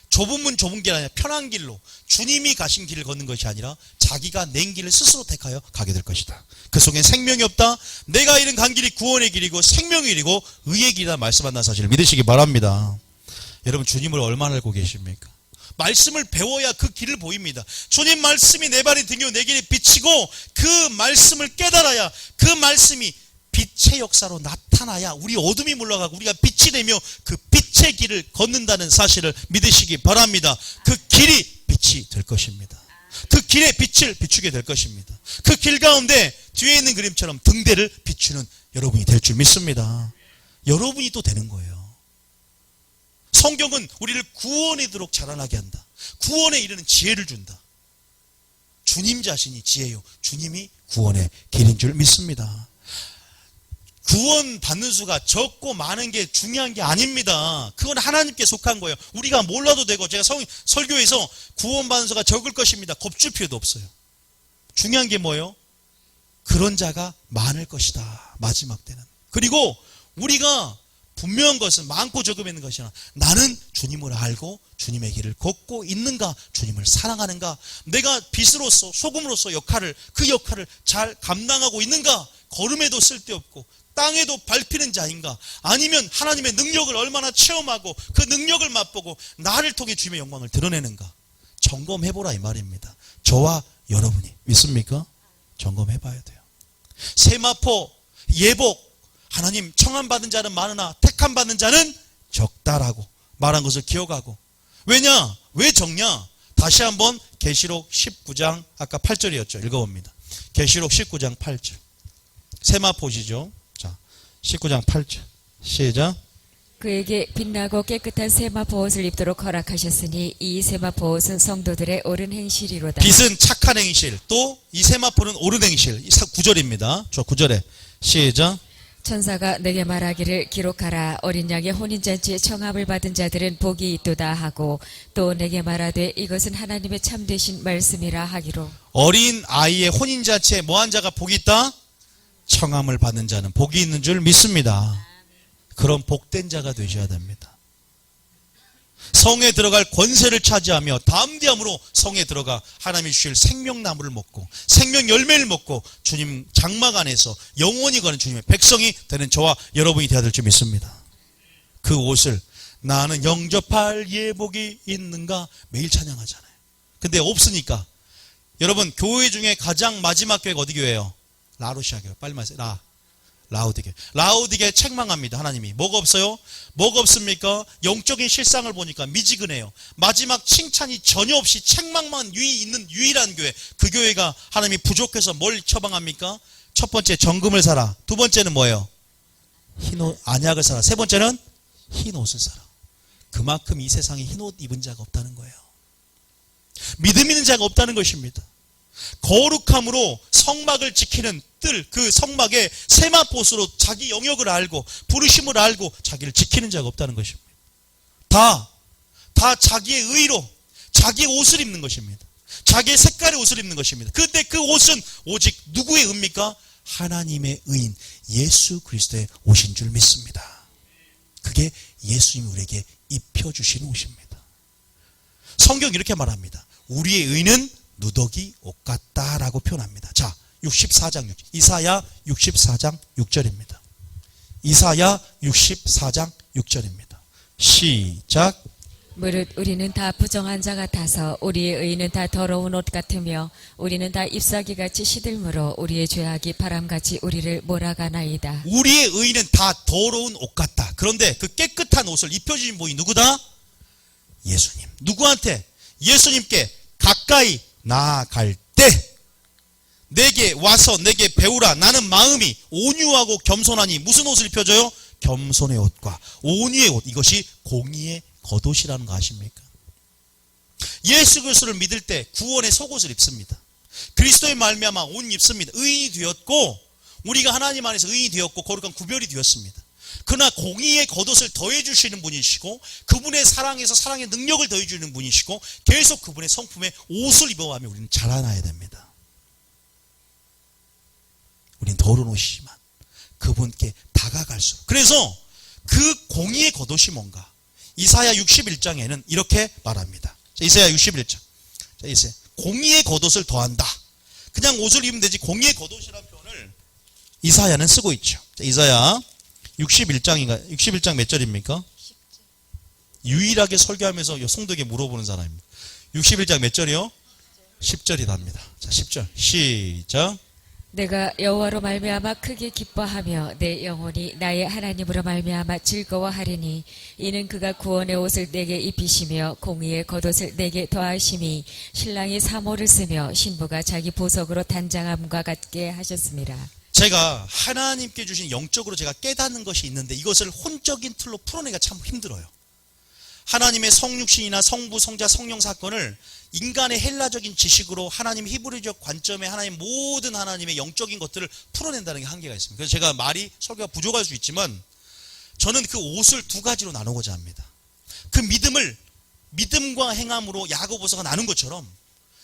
좁은 문, 좁은 길 아니라 편한 길로 주님이 가신 길을 걷는 것이 아니라 자기가 낸 길을 스스로 택하여 가게 될 것이다. 그 속엔 생명이 없다. 내가 이른 간 길이 구원의 길이고 생명의 길이고 의의 길이다 말씀한다는 사실을 믿으시기 바랍니다. 여러분, 주님을 얼마나 알고 계십니까? 말씀을 배워야 그 길을 보입니다. 주님 말씀이 내 발이 등이요 내 길이 빛이고 그 말씀을 깨달아야 그 말씀이 빛의 역사로 나타나야 우리 어둠이 물러가고 우리가 빛이 되며 그 빛의 길을 걷는다는 사실을 믿으시기 바랍니다. 그 길이 빛이 될 것입니다. 그 길에 빛을 비추게 될 것입니다. 그 길 가운데 뒤에 있는 그림처럼 등대를 비추는 여러분이 될 줄 믿습니다. 여러분이 또 되는 거예요. 성경은 우리를 구원에 이르도록 자라나게 한다. 구원에 이르는 지혜를 준다. 주님 자신이 지혜요, 주님이 구원의 길인 줄 믿습니다. 구원 받는 수가 적고 많은 게 중요한 게 아닙니다. 그건 하나님께 속한 거예요. 우리가 몰라도 되고, 제가 설교에서 구원 받는 수가 적을 것입니다. 겁줄 필요도 없어요. 중요한 게 뭐예요? 그런 자가 많을 것이다. 마지막 때는. 그리고 우리가 분명한 것은 많고 적음에 있는 것이 아니라 나는 주님을 알고 주님의 길을 걷고 있는가, 주님을 사랑하는가, 내가 빛으로서 소금으로서 그 역할을 잘 감당하고 있는가, 걸음에도 쓸데없고 땅에도 밟히는 자인가, 아니면 하나님의 능력을 얼마나 체험하고 그 능력을 맛보고 나를 통해 주님의 영광을 드러내는가 점검해보라 이 말입니다. 저와 여러분이 믿습니까? 점검해봐야 돼요. 세마포 예복, 하나님 청함받은 자는 많으나 택함받는 자는 적다라고 말한 것을 기억하고, 왜냐? 왜 적냐? 다시 한번 계시록 19장 아까 8절이었죠. 읽어봅니다. 계시록 19장 8절. 세마포시죠. 자, 19장 8절 시작. 그에게 빛나고 깨끗한 세마 보옷을 입도록 허락하셨으니 이 세마 보옷은 성도들의 옳은 행실이로다. 빛은 착한 행실, 또 이 세마포는 옳은 행실. 9절입니다. 저 9절에 시작. 천사가 내게 말하기를 기록하라. 어린 양의 혼인잔치에 청함을 받은 자들은 복이 있도다 하고, 또 내게 말하되 이것은 하나님의 참되신 말씀이라 하기로. 어린 아이의 혼인잔치에 뭐한 자가 복이 있다? 청함을 받는 자는 복이 있는 줄 믿습니다. 그런 복된 자가 되셔야 됩니다. 성에 들어갈 권세를 차지하며 담대함으로 성에 들어가 하나님이 주실 생명나무를 먹고 생명 열매를 먹고 주님 장막 안에서 영원히 거는 주님의 백성이 되는 저와 여러분이 되어야 될 줄 믿습니다. 그 옷을 나는 영접할 예복이 있는가 매일 찬양하잖아요. 근데 없으니까 여러분, 교회 중에 가장 마지막 교회가 어디 교회예요? 라루시아 교회. 빨리 말하세요. 라우디게. 라우디게 책망합니다. 하나님이. 뭐가 없어요? 뭐가 없습니까? 영적인 실상을 보니까 미지근해요. 마지막 칭찬이 전혀 없이 책망만 있는 유일한 교회. 그 교회가 하나님이 부족해서 뭘 처방합니까? 첫 번째 정금을 사라. 두 번째는 뭐예요? 안약을 사라. 세 번째는 흰 옷을 사라. 그만큼 이 세상에 흰 옷 입은 자가 없다는 거예요. 믿음 있는 자가 없다는 것입니다. 거룩함으로 성막을 지키는 뜰, 그 성막의 세마포스로 자기 영역을 알고 부르심을 알고 자기를 지키는 자가 없다는 것입니다. 다 자기의 의로 자기의 옷을 입는 것입니다. 자기의 색깔의 옷을 입는 것입니다. 그런데 그 옷은 오직 누구의 의입니까? 하나님의 의인 예수 그리스도의 옷인 줄 믿습니다. 그게 예수님이 우리에게 입혀주신 옷입니다. 성경 이렇게 말합니다. 우리의 의는 누더기 옷 같다라고 표현합니다. 자, 64장 6절. 이사야 64장 6절입니다. 이사야 64장 6절입니다. 시작. 무릇 우리는 다 부정한 자 같아서 우리의 의는 다 더러운 옷 같으며 우리는 다 잎사귀같이 시들므로 우리의 죄악이 바람같이 우리를 몰아가나이다. 우리의 의는 다 더러운 옷 같다. 그런데 그 깨끗한 옷을 입혀주신 분이 누구다? 예수님. 누구한테? 예수님께 가까이 나아갈 때 내게 와서 내게 배우라. 나는 마음이 온유하고 겸손하니 무슨 옷을 입혀줘요? 겸손의 옷과 온유의 옷. 이것이 공의의 겉옷이라는 거 아십니까? 예수 그리스도를 믿을 때 구원의 속옷을 입습니다. 그리스도의 말미암아 옷 입습니다. 의인이 되었고 우리가 하나님 안에서 의인이 되었고 거룩한 구별이 되었습니다. 그러나 공의의 겉옷을 더해 주시는 분이시고 그분의 사랑에서 사랑의 능력을 더해 주는 분이시고 계속 그분의 성품에 옷을 입어가며 우리는 자라나야 됩니다. 우리는 더러운 옷이지만 그분께 다가갈수록. 그래서 그 공의의 겉옷이 뭔가? 이사야 61장에는 이렇게 말합니다. 자, 이사야 61장. 자, 이사야. 공의의 겉옷을 더한다. 그냥 옷을 입으면 되지 공의의 겉옷이라는 표현을 이사야는 쓰고 있죠. 자, 이사야 61장인가? 61장 몇 절입니까? 10절. 유일하게 설교하면서 성도에게 물어보는 사람입니다. 61장 몇 절이요? 10절이답니다. 자, 10절. 시작. 내가 여호와로 말미암아 크게 기뻐하며 내 영혼이 나의 하나님으로 말미암아 즐거워하리니 이는 그가 구원의 옷을 내게 입히시며 공의의 겉옷을 내게 더하심이 신랑이 사모를 쓰며 신부가 자기 보석으로 단장함과 같게 하셨습니다. 제가 하나님께 주신 영적으로 제가 깨닫는 것이 있는데 이것을 혼적인 틀로 풀어내기가 참 힘들어요. 하나님의 성육신이나 성부, 성자, 성령 사건을 인간의 헬라적인 지식으로 하나님 히브리적 관점에 하나님 모든 하나님의 영적인 것들을 풀어낸다는 게 한계가 있습니다. 그래서 제가 말이 설교가 부족할 수 있지만 저는 그 옷을 두 가지로 나누고자 합니다. 그 믿음과 행함으로 야고보서가 나눈 것처럼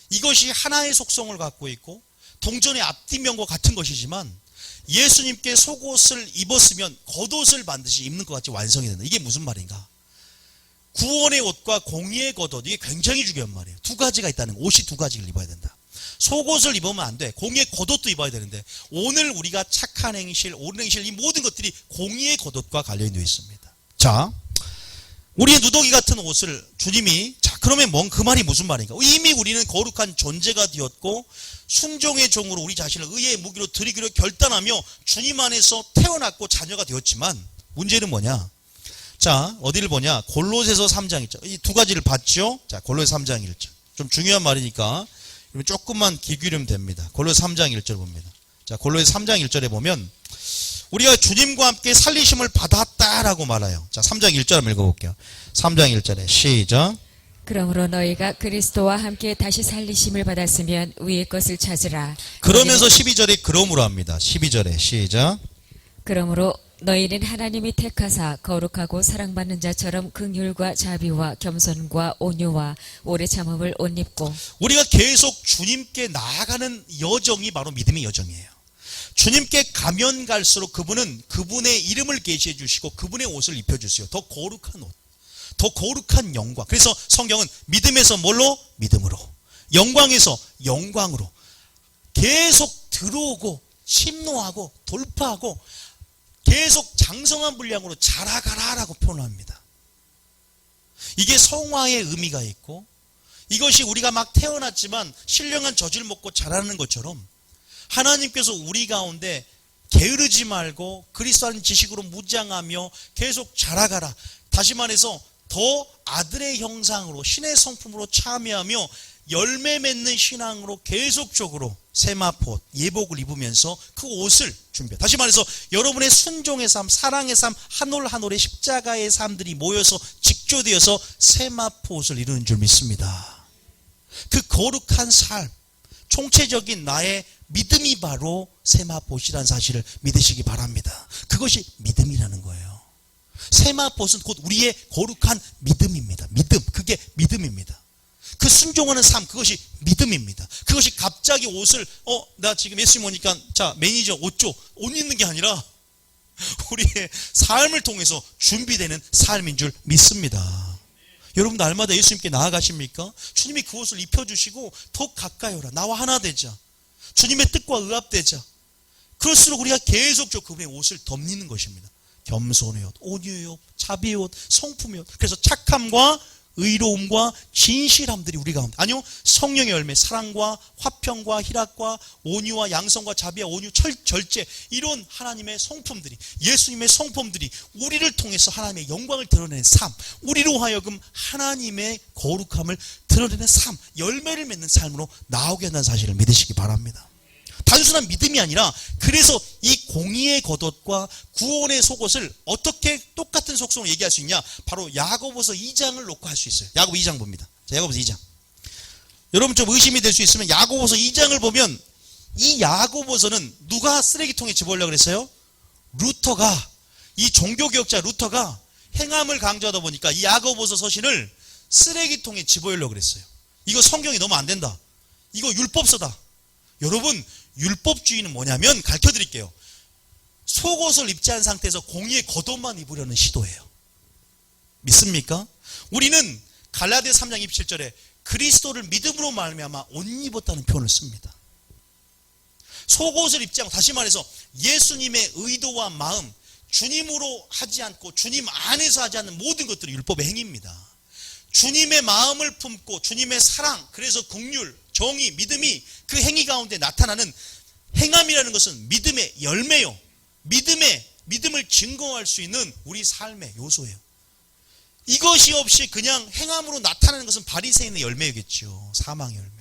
이것이 하나의 속성을 갖고 있고 동전의 앞뒷면과 같은 것이지만 예수님께 속옷을 입었으면 겉옷을 반드시 입는 것 같이 완성이 된다. 이게 무슨 말인가? 구원의 옷과 공의의 겉옷, 이게 굉장히 중요한 말이에요. 두 가지가 있다는 거. 옷이 두 가지를 입어야 된다. 속옷을 입으면 안 돼. 공의의 겉옷도 입어야 되는데 오늘 우리가 착한 행실, 옳은 행실 이 모든 것들이 공의의 겉옷과 관련이 되어 있습니다. 자, 우리의 누더기 같은 옷을 주님이 자 그러면 그 말이 무슨 말인가? 이미 우리는 거룩한 존재가 되었고 순종의 종으로 우리 자신을 의의 무기로 드리기로 결단하며 주님 안에서 태어났고 자녀가 되었지만 문제는 뭐냐? 자, 어디를 보냐? 골로새서 3장 1절. 이 두 가지를 봤죠? 자, 골로새 3장 1절. 좀 중요한 말이니까 조금만 귀 기울이면 됩니다. 골로새 3장 1절 봅니다. 자, 골로새 3장 1절에 보면 우리가 주님과 함께 살리심을 받았다라고 말해요. 자, 3장 1절 한번 읽어볼게요. 3장 1절에 시작. 그러므로 너희가 그리스도와 함께 다시 살리심을 받았으면 위의 것을 찾으라. 그러면서 12절에 그러므로 합니다. 12절에 시작. 그러므로 너희는 하나님이 택하사 거룩하고 사랑받는 자처럼 긍휼과 자비와 겸손과 온유와 오래 참음을 옷 입고. 우리가 계속 주님께 나아가는 여정이 바로 믿음의 여정이에요. 주님께 가면 갈수록 그분은 그분의 이름을 계시해 주시고 그분의 옷을 입혀주세요. 더 거룩한 옷, 더 거룩한 영광. 그래서 성경은 믿음에서 뭘로? 믿음으로, 영광에서 영광으로 계속 들어오고 침노하고 돌파하고 계속 장성한 분량으로 자라가라라고 표현합니다. 이게 성화의 의미가 있고 이것이 우리가 막 태어났지만 신령한 젖을 먹고 자라는 것처럼 하나님께서 우리 가운데 게으르지 말고 그리스도라는 지식으로 무장하며 계속 자라가라. 다시 말해서 더 아들의 형상으로 신의 성품으로 참여하며 열매 맺는 신앙으로 계속적으로 세마포 예복을 입으면서 그 옷을 준비해. 다시 말해서 여러분의 순종의 삶, 사랑의 삶, 한 올 한 올의 십자가의 삶들이 모여서 직조되어서 세마포 옷을 이루는 줄 믿습니다. 그 거룩한 삶, 총체적인 나의 믿음이 바로 세마포옷이라는 사실을 믿으시기 바랍니다. 그것이 믿음이라는 거예요. 세마포옷은 곧 우리의 거룩한 믿음입니다. 믿음, 그게 믿음입니다. 그 순종하는 삶, 그것이 믿음입니다. 그것이 갑자기 옷을 나 지금 예수님 오니까 자 매니저 옷 줘, 옷 입는 게 아니라 우리의 삶을 통해서 준비되는 삶인 줄 믿습니다. 여러분 날마다 예수님께 나아가십니까? 주님이 그 옷을 입혀주시고 더 가까이 오라, 나와 하나 되자, 주님의 뜻과 의합되자. 그럴수록 우리가 계속적으로 그분의 옷을 덮는 것입니다. 겸손의 옷, 온유의 옷, 자비의 옷, 성품의 옷. 그래서 착함과 의로움과 진실함들이 우리 가운데, 아니요, 성령의 열매, 사랑과 화평과 희락과 온유와 양성과 자비와 온유, 절제, 이런 하나님의 성품들이, 예수님의 성품들이 우리를 통해서 하나님의 영광을 드러내는 삶, 우리로 하여금 하나님의 거룩함을 드러내는 삶, 열매를 맺는 삶으로 나오게 한다는 사실을 믿으시기 바랍니다. 단순한 믿음이 아니라, 그래서 이 공의의 겉옷과 구원의 속옷을 어떻게 똑같은 속성으로 얘기할 수 있냐? 바로 야고보서 2장을 놓고 할 수 있어요. 야고보 2장 봅니다. 자, 야고보서 2장. 여러분 좀 의심이 될 수 있으면 야고보서 2장을 보면 이 야고보서는 누가 쓰레기통에 집어넣으려고 그랬어요? 루터가, 이 종교개혁자 루터가 행함을 강조하다 보니까 이 야고보서 서신을 쓰레기통에 집어넣으려고 그랬어요. 이거 성경이 너무 안 된다. 이거 율법서다. 여러분, 율법주의는 뭐냐면 가르쳐 드릴게요. 속옷을 입지 않은 상태에서 공의의 겉옷만 입으려는 시도예요. 믿습니까? 우리는 갈라디아 3장 27절에 그리스도를 믿음으로 말미암아 옷 입었다는 표현을 씁니다. 속옷을 입지 않고, 다시 말해서 예수님의 의도와 마음, 주님으로 하지 않고 주님 안에서 하지 않는 모든 것들이 율법의 행위입니다. 주님의 마음을 품고 주님의 사랑, 그래서 긍휼, 정의, 믿음이 그 행위 가운데 나타나는 행함이라는 것은 믿음의 열매요. 믿음을 증거할 수 있는 우리 삶의 요소예요. 이것이 없이 그냥 행함으로 나타나는 것은 바리새인의 열매겠죠. 사망의 열매.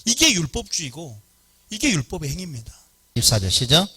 이게 율법주의고 이게 율법의 행위입니다. 14절 시작.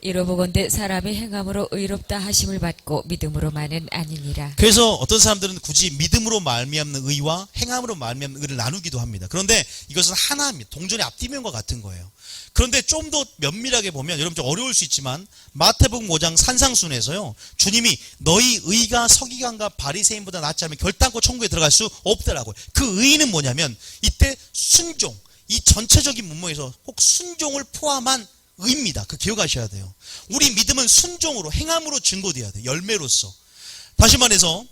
이로보건대 사람이 행함으로 의롭다 하심을 받고 믿음으로만은 아니니라. 그래서 어떤 사람들은 굳이 믿음으로 말미암는 의와 행함으로 말미암는 의를 나누기도 합니다. 그런데 이것은 하나입니다. 동전의 앞뒤면과 같은 거예요. 그런데 좀 더 면밀하게 보면 여러분 좀 어려울 수 있지만 마태복음 5장 산상순에서요, 주님이 너희 의가 서기관과 바리새인보다 낫지 않으면 결단코 천국에 들어갈 수 없더라고요. 그 의는 뭐냐면 이때 순종, 이 전체적인 문맥에서 꼭 순종을 포함한 의입니다. 그 기억하셔야 돼요. 우리 믿음은 순종으로, 행함으로 증거돼야 돼요. 열매로서. 다시 말해서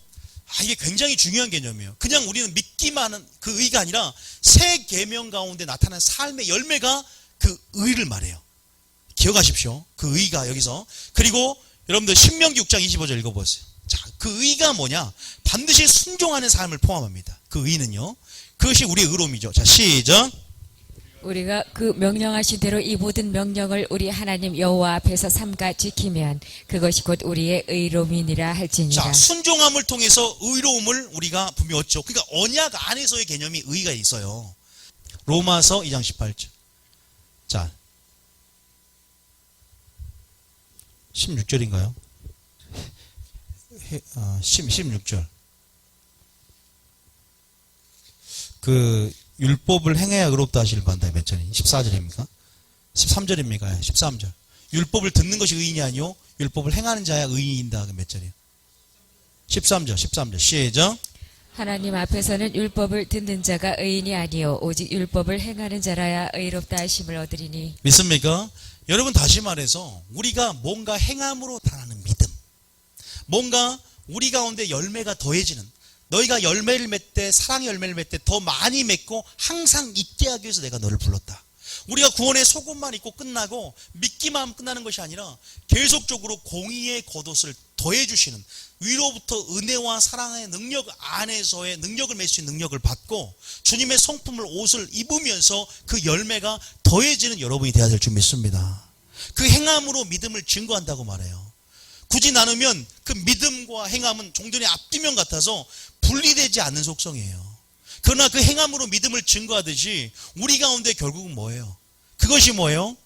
이게 굉장히 중요한 개념이에요. 그냥 우리는 믿기만 하는 그 의가 아니라 새 계명 가운데 나타난 삶의 열매가 그 의를 말해요. 기억하십시오. 그 의가 여기서. 그리고 여러분들 신명기 6장 25절 읽어보세요. 자, 그 의가 뭐냐? 반드시 순종하는 삶을 포함합니다. 그 의는요. 그것이 우리의 의로움이죠. 자, 시작. 우리가 그 명령하신 대로 이 모든 명령을 우리 하나님 여호와 앞에서 삼가 지키면 그것이 곧 우리의 의로움이니라 할지니라. 자, 순종함을 통해서 의로움을 우리가 분명히 얻죠. 그러니까 언약 안에서의 개념이 의가 있어요. 로마서 2장 18절. 자, 16절인가요? 16절. 그 율법을 행해야 의롭다 하시를 받는다. 몇 절이? 14절입니까? 13절입니까? 13절. 율법을 듣는 것이 의인이 아니요 율법을 행하는 자야 의인이다. 몇 절이에요? 13절. 시작. 하나님 앞에서는 율법을 듣는 자가 의인이 아니요 오직 율법을 행하는 자라야 의롭다 하심을 얻으리니. 믿습니까? 여러분, 다시 말해서 우리가 뭔가 행함으로 나타나는 믿음, 뭔가 우리 가운데 열매가 더해지는, 너희가 열매를 맺되 사랑의 열매를 맺되 더 많이 맺고 항상 있게 하기 위해서 내가 너를 불렀다. 우리가 구원의 속옷만 입고 끝나고 믿기만 하면 끝나는 것이 아니라 계속적으로 공의의 겉옷을 더해주시는, 위로부터 은혜와 사랑의 능력 안에서의 능력을 맺을 수 있는 능력을 받고 주님의 성품을 옷을 입으면서 그 열매가 더해지는 여러분이 되어야 될 줄 믿습니다. 그 행함으로 믿음을 증거한다고 말해요. 굳이 나누면 그 믿음과 행함은 종전의 앞뒤면 같아서 분리되지 않는 속성이에요. 그러나 그 행함으로 믿음을 증거하듯이 우리 가운데 결국은 뭐예요? 그것이 뭐예요?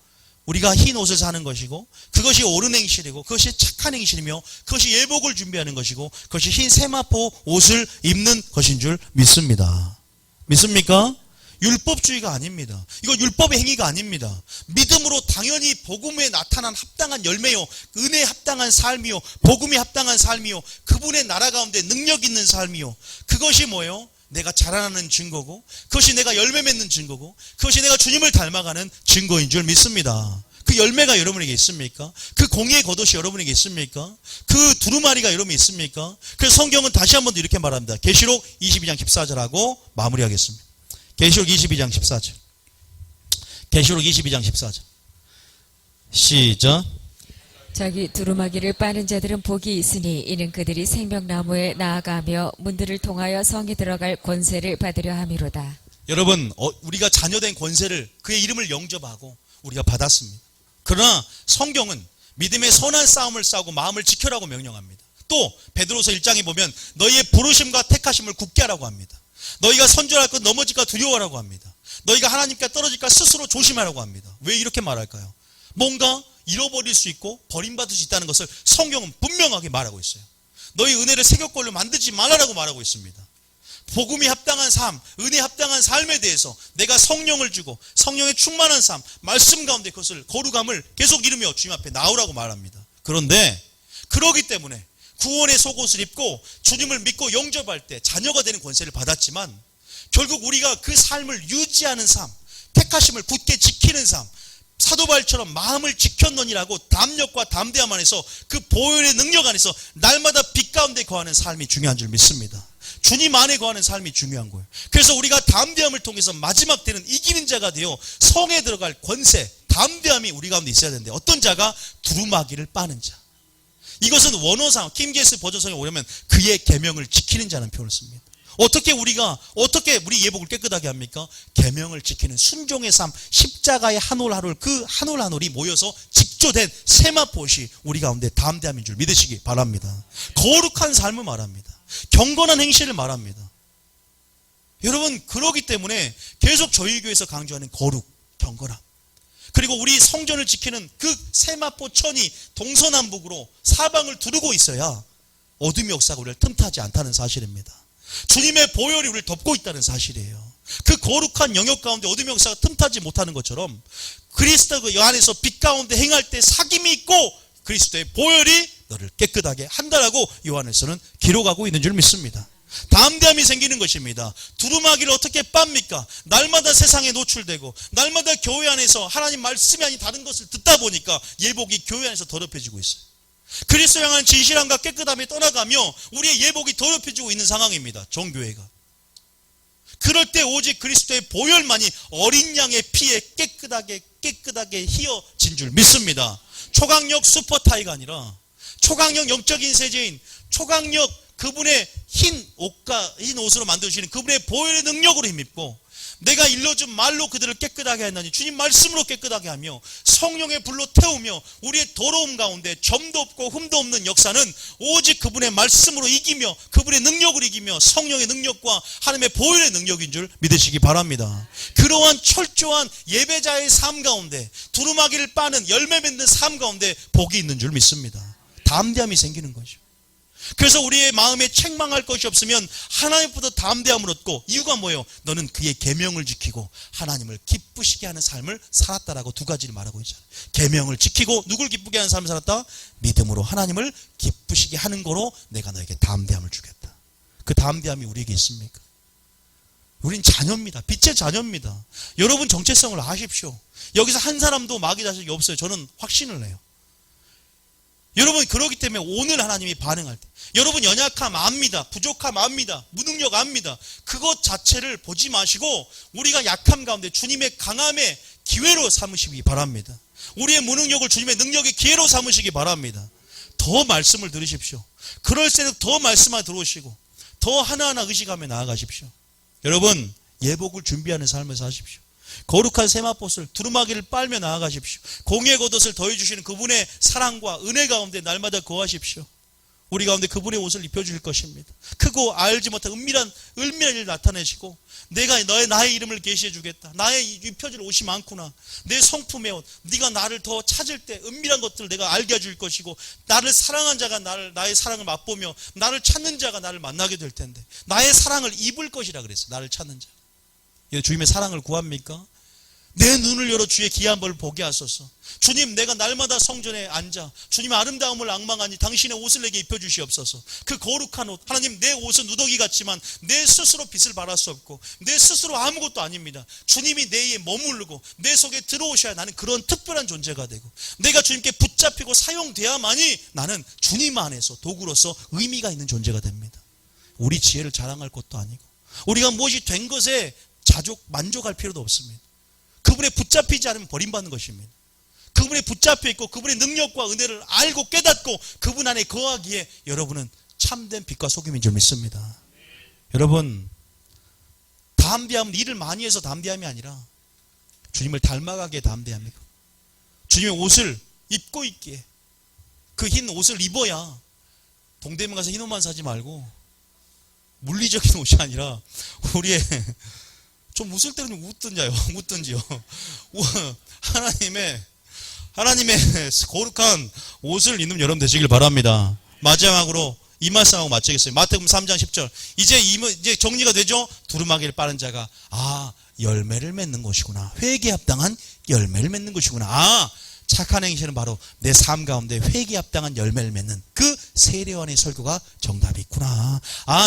우리가 흰 옷을 사는 것이고, 그것이 옳은 행실이고, 그것이 착한 행실이며, 그것이 예복을 준비하는 것이고, 그것이 흰 세마포 옷을 입는 것인 줄 믿습니다. 믿습니까? 율법주의가 아닙니다. 이거 율법의 행위가 아닙니다. 믿음으로 당연히 복음에 나타난 합당한 열매요, 은혜에 합당한 삶이요, 복음에 합당한 삶이요, 그분의 나라 가운데 능력 있는 삶이요, 그것이 뭐예요? 내가 자라나는 증거고, 그것이 내가 열매 맺는 증거고, 그것이 내가 주님을 닮아가는 증거인 줄 믿습니다. 그 열매가 여러분에게 있습니까? 그 공의의 겉옷이 여러분에게 있습니까? 그 두루마리가 여러분에게 있습니까? 그래서 성경은 다시 한 번 더 이렇게 말합니다. 계시록 22장 14절하고 마무리하겠습니다. 계시록 22장 14절. 계시록 22장 14절. 시작. 자기 두루마기를 빠는 자들은 복이 있으니 이는 그들이 생명나무에 나아가며 문들을 통하여 성에 들어갈 권세를 받으려 함이로다. 여러분, 우리가 자녀된 권세를, 그의 이름을 영접하고 우리가 받았습니다. 그러나 성경은 믿음의 선한 싸움을 싸우고 마음을 지켜라고 명령합니다. 또 베드로서 1장에 보면 너희의 부르심과 택하심을 굳게 하라고 합니다. 너희가 선전할 것 넘어질까 두려워하라고 합니다. 너희가 하나님께 떨어질까 스스로 조심하라고 합니다. 왜 이렇게 말할까요? 뭔가 잃어버릴 수 있고 버림받을 수 있다는 것을 성경은 분명하게 말하고 있어요. 너희 은혜를 새겼걸로 만들지 말라라고 말하고 있습니다. 복음이 합당한 삶, 은혜 합당한 삶에 대해서 내가 성령을 주고 성령의 충만한 삶, 말씀 가운데 그것을 거룩함을 계속 이루며 주님 앞에 나오라고 말합니다. 그런데 그러기 때문에 구원의 속옷을 입고 주님을 믿고 영접할 때 자녀가 되는 권세를 받았지만 결국 우리가 그 삶을 유지하는 삶, 택하심을 굳게 지키는 삶, 사도 바울처럼 마음을 지켰느니라고 담력과 담대함 안에서 그 보혈의 능력 안에서 날마다 빛 가운데 거하는 삶이 중요한 줄 믿습니다. 주님 안에 거하는 삶이 중요한 거예요. 그래서 우리가 담대함을 통해서 마지막 때는 이기는 자가 되어 성에 들어갈 권세, 담대함이 우리 가운데 있어야 되는데 어떤 자가 두루마기를 빠는 자. 이것은 원어상 킹제스 버전성에 오려면 그의 계명을 지키는 자는 표현을 씁니다. 어떻게 우리 예복을 깨끗하게 합니까? 계명을 지키는 순종의 삶, 십자가의 한 올 한 올, 그 한 올 한 올이 모여서 직조된 세마포시 우리 가운데 담대함인 줄 믿으시기 바랍니다. 거룩한 삶을 말합니다. 경건한 행실을 말합니다. 여러분, 그러기 때문에 계속 저희 교회에서 강조하는 거룩, 경건함, 그리고 우리 성전을 지키는 그 세마포 천이 동서남북으로 사방을 두르고 있어야 어둠의 역사가 우리를 틈타지 않다는 사실입니다. 주님의 보혈이 우리를 덮고 있다는 사실이에요. 그 거룩한 영역 가운데 어둠의 역사가 틈타지 못하는 것처럼 그리스도 그 안에서 빛 가운데 행할 때 사귐이 있고 그리스도의 보혈이 너를 깨끗하게 한다라고 요한에서는 기록하고 있는 줄 믿습니다. 담대함이 생기는 것입니다. 두루마기를 어떻게 빱니까? 날마다 세상에 노출되고 날마다 교회 안에서 하나님 말씀이 아닌 다른 것을 듣다 보니까 예복이 교회 안에서 더럽혀지고 있어요. 그리스도 향한 진실함과 깨끗함이 떠나가며 우리의 예복이 더럽혀지고 있는 상황입니다. 정교회가. 그럴 때 오직 그리스도의 보혈만이 어린 양의 피에 깨끗하게 희어진 줄 믿습니다. 초강력 슈퍼타이가 아니라 초강력 영적인 세제인 초강력 그분의 흰 옷으로 만드시는 그분의 보혈의 능력으로 힘입고 내가 일러준 말로 그들을 깨끗하게 했나니 주님 말씀으로 깨끗하게 하며 성령의 불로 태우며 우리의 더러움 가운데 점도 없고 흠도 없는 역사는 오직 그분의 말씀으로 이기며 그분의 능력으로 이기며 성령의 능력과 하나님의 보혈의 능력인 줄 믿으시기 바랍니다. 그러한 철저한 예배자의 삶 가운데 두루마기를 빠는 열매 맺는 삶 가운데 복이 있는 줄 믿습니다. 담대함이 생기는 거죠. 그래서 우리의 마음에 책망할 것이 없으면 하나님보다 담대함을 얻고 이유가 뭐예요? 너는 그의 계명을 지키고 하나님을 기쁘시게 하는 삶을 살았다라고 두 가지를 말하고 있잖아요. 계명을 지키고 누굴 기쁘게 하는 삶을 살았다? 믿음으로 하나님을 기쁘시게 하는 거로 내가 너에게 담대함을 주겠다. 그 담대함이 우리에게 있습니까? 우린 자녀입니다. 빛의 자녀입니다. 여러분 정체성을 아십시오. 여기서 한 사람도 마귀 자식이 없어요. 저는 확신을 해요. 여러분 그러기 때문에 오늘 하나님이 반응할 때 여러분 연약함 압니다. 부족함 압니다. 무능력 압니다. 그것 자체를 보지 마시고 우리가 약함 가운데 주님의 강함의 기회로 삼으시기 바랍니다. 우리의 무능력을 주님의 능력의 기회로 삼으시기 바랍니다. 더 말씀을 들으십시오. 그럴수록 더 말씀만 들어오시고 더 하나하나 의식하며 나아가십시오. 여러분 예복을 준비하는 삶을 사십시오. 거룩한 세마포스를 두루마기를 빨며 나아가십시오. 공의 겉옷을 더해주시는 그분의 사랑과 은혜 가운데 날마다 거하십시오. 우리 가운데 그분의 옷을 입혀줄 것입니다. 크고 알지 못한 은밀한 일을 나타내시고 내가 나의 이름을 계시해 주겠다. 나의 입혀줄 옷이 많구나. 내 성품의 옷. 네가 나를 더 찾을 때 은밀한 것들을 내가 알게 해줄 것이고 나를 사랑한 자가 나의 사랑을 맛보며 나를 찾는 자가 나를 만나게 될 텐데 나의 사랑을 입을 것이라 그랬어요. 나를 찾는 자. 주님의 사랑을 구합니까? 내 눈을 열어 주의 귀한 벌을 보게 하소서. 주님 내가 날마다 성전에 앉아 주님의 아름다움을 앙망하니 당신의 옷을 내게 입혀주시옵소서. 그 거룩한 옷 하나님 내 옷은 누더기 같지만 내 스스로 빛을 발할 수 없고 내 스스로 아무것도 아닙니다. 주님이 내에 머무르고 내 속에 들어오셔야 나는 그런 특별한 존재가 되고 내가 주님께 붙잡히고 사용돼야만이 나는 주님 안에서 도구로서 의미가 있는 존재가 됩니다. 우리 지혜를 자랑할 것도 아니고 우리가 무엇이 된 것에 만족할 필요도 없습니다. 그분에 붙잡히지 않으면 버림받는 것입니다. 그분에 붙잡혀 있고 그분의 능력과 은혜를 알고 깨닫고 그분 안에 거하기에 여러분은 참된 빛과 소금인 줄 믿습니다. 여러분 담대함은 일을 많이 해서 담대함이 아니라 주님을 닮아가기에 담대함이고 주님의 옷을 입고 있기에 그 흰 옷을 입어야 동대문 가서 흰 옷만 사지 말고 물리적인 옷이 아니라 우리의 좀 웃을 때는 좀 웃든지요. 하나님의 거룩한 옷을 입는 여러분 되시길 바랍니다. 마지막으로 이 말씀하고 맞추겠어요. 마태복음 3장 10절. 이제 정리가 되죠? 두루마기를 빠른 자가 열매를 맺는 것이구나. 회개에 합당한 열매를 맺는 것이구나. 착한 행실은 바로 내 삶 가운데 회개에 합당한 열매를 맺는 그 세례요한의 설교가 정답이 있구나.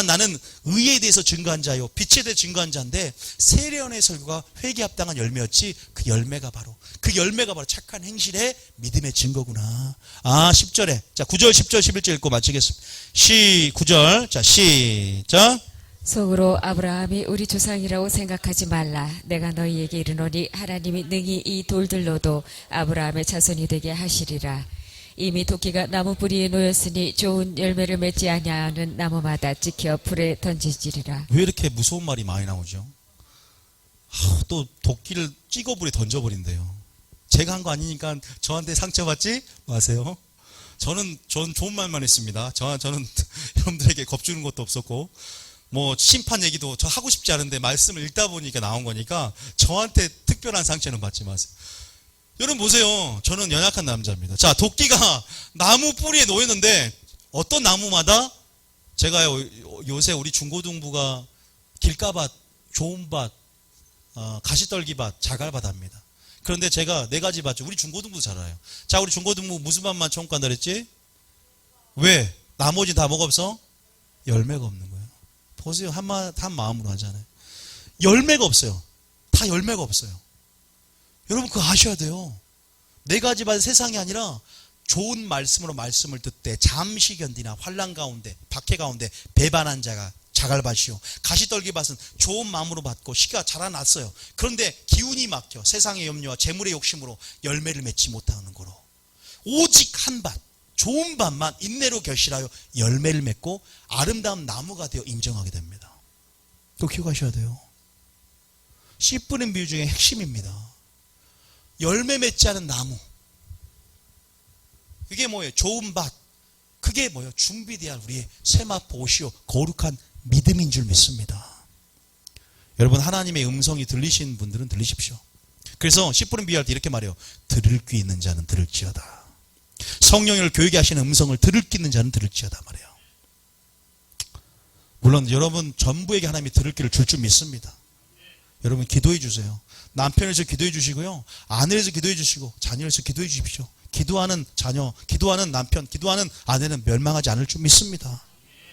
나는 의에 대해서 증거한 자요, 빛에 대해 증거한 자인데 세례요한의 설교가 회개에 합당한 열매였지. 그 열매가 바로 착한 행실의 믿음의 증거구나. 10절에 자 9절 10절 11절 읽고 마치겠습니다. 9절 자 시작. 속으로 아브라함이 우리 조상이라고 생각하지 말라. 내가 너희에게 이르노니 하나님이 능히 이 돌들로도 아브라함의 자손이 되게 하시리라. 이미 도끼가 나무 뿌리에 놓였으니 좋은 열매를 맺지 아니하는 나무마다 찍혀 불에 던지지리라. 왜 이렇게 무서운 말이 많이 나오죠? 또 도끼를 찍어 불에 던져버린대요. 제가 한 거 아니니까 저한테 상처받지 마세요. 전 좋은 말만 했습니다. 저는 여러분들에게 겁주는 것도 없었고, 심판 얘기도 저 하고 싶지 않은데 말씀을 읽다 보니까 나온 거니까 저한테 특별한 상처는 받지 마세요. 여러분 보세요. 저는 연약한 남자입니다. 자, 도끼가 나무 뿌리에 놓였는데 어떤 나무마다 제가 요새 우리 중고등부가 길가밭, 좋은밭, 가시떨기밭, 자갈밭 합니다. 그런데 제가 4가지 밭, 우리 중고등부 잘 알아요. 자, 우리 중고등부 무슨 밭만 총간다 그랬지? 왜? 나머지 다 뭐가 없어? 열매가 없는 거예요. 보세요. 한 마음으로 하잖아요. 열매가 없어요. 다 열매가 없어요. 여러분 그거 아셔야 돼요. 4가지 밭 세상이 아니라 좋은 말씀으로 말씀을 듣되 잠시 견디나 환난 가운데 박해 가운데 배반한 자가 자갈밭이요. 가시떨기밭은 좋은 마음으로 받고 씨가 자라났어요. 그런데 기운이 막혀 세상의 염려와 재물의 욕심으로 열매를 맺지 못하는 거로 오직 한 밭, 좋은 밭만 인내로 결실하여 열매를 맺고 아름다운 나무가 되어 인정하게 됩니다. 또 기억하셔야 돼요. 씨 뿌린 비유 중에 핵심입니다. 열매 맺지 않은 나무. 그게 뭐예요? 좋은 밭. 그게 뭐예요? 준비되어 우리의 세마포 옷이요 거룩한 믿음인 줄 믿습니다. 여러분 하나님의 음성이 들리신 분들은 들리십시오. 그래서 씨 뿌린 비유할 때 이렇게 말해요. 들을 귀 있는 자는 들을지어다. 성령을 교육에 하시는 음성을 들을 귀 있는 자는 들을지어다 말해요. 물론 여러분 전부에게 하나님이 들을 귀를 줄 줄 믿습니다. 여러분 기도해 주세요. 남편에서 기도해 주시고요. 아내에서 기도해 주시고 자녀에서 기도해 주십시오. 기도하는 자녀, 기도하는 남편, 기도하는 아내는 멸망하지 않을 줄 믿습니다.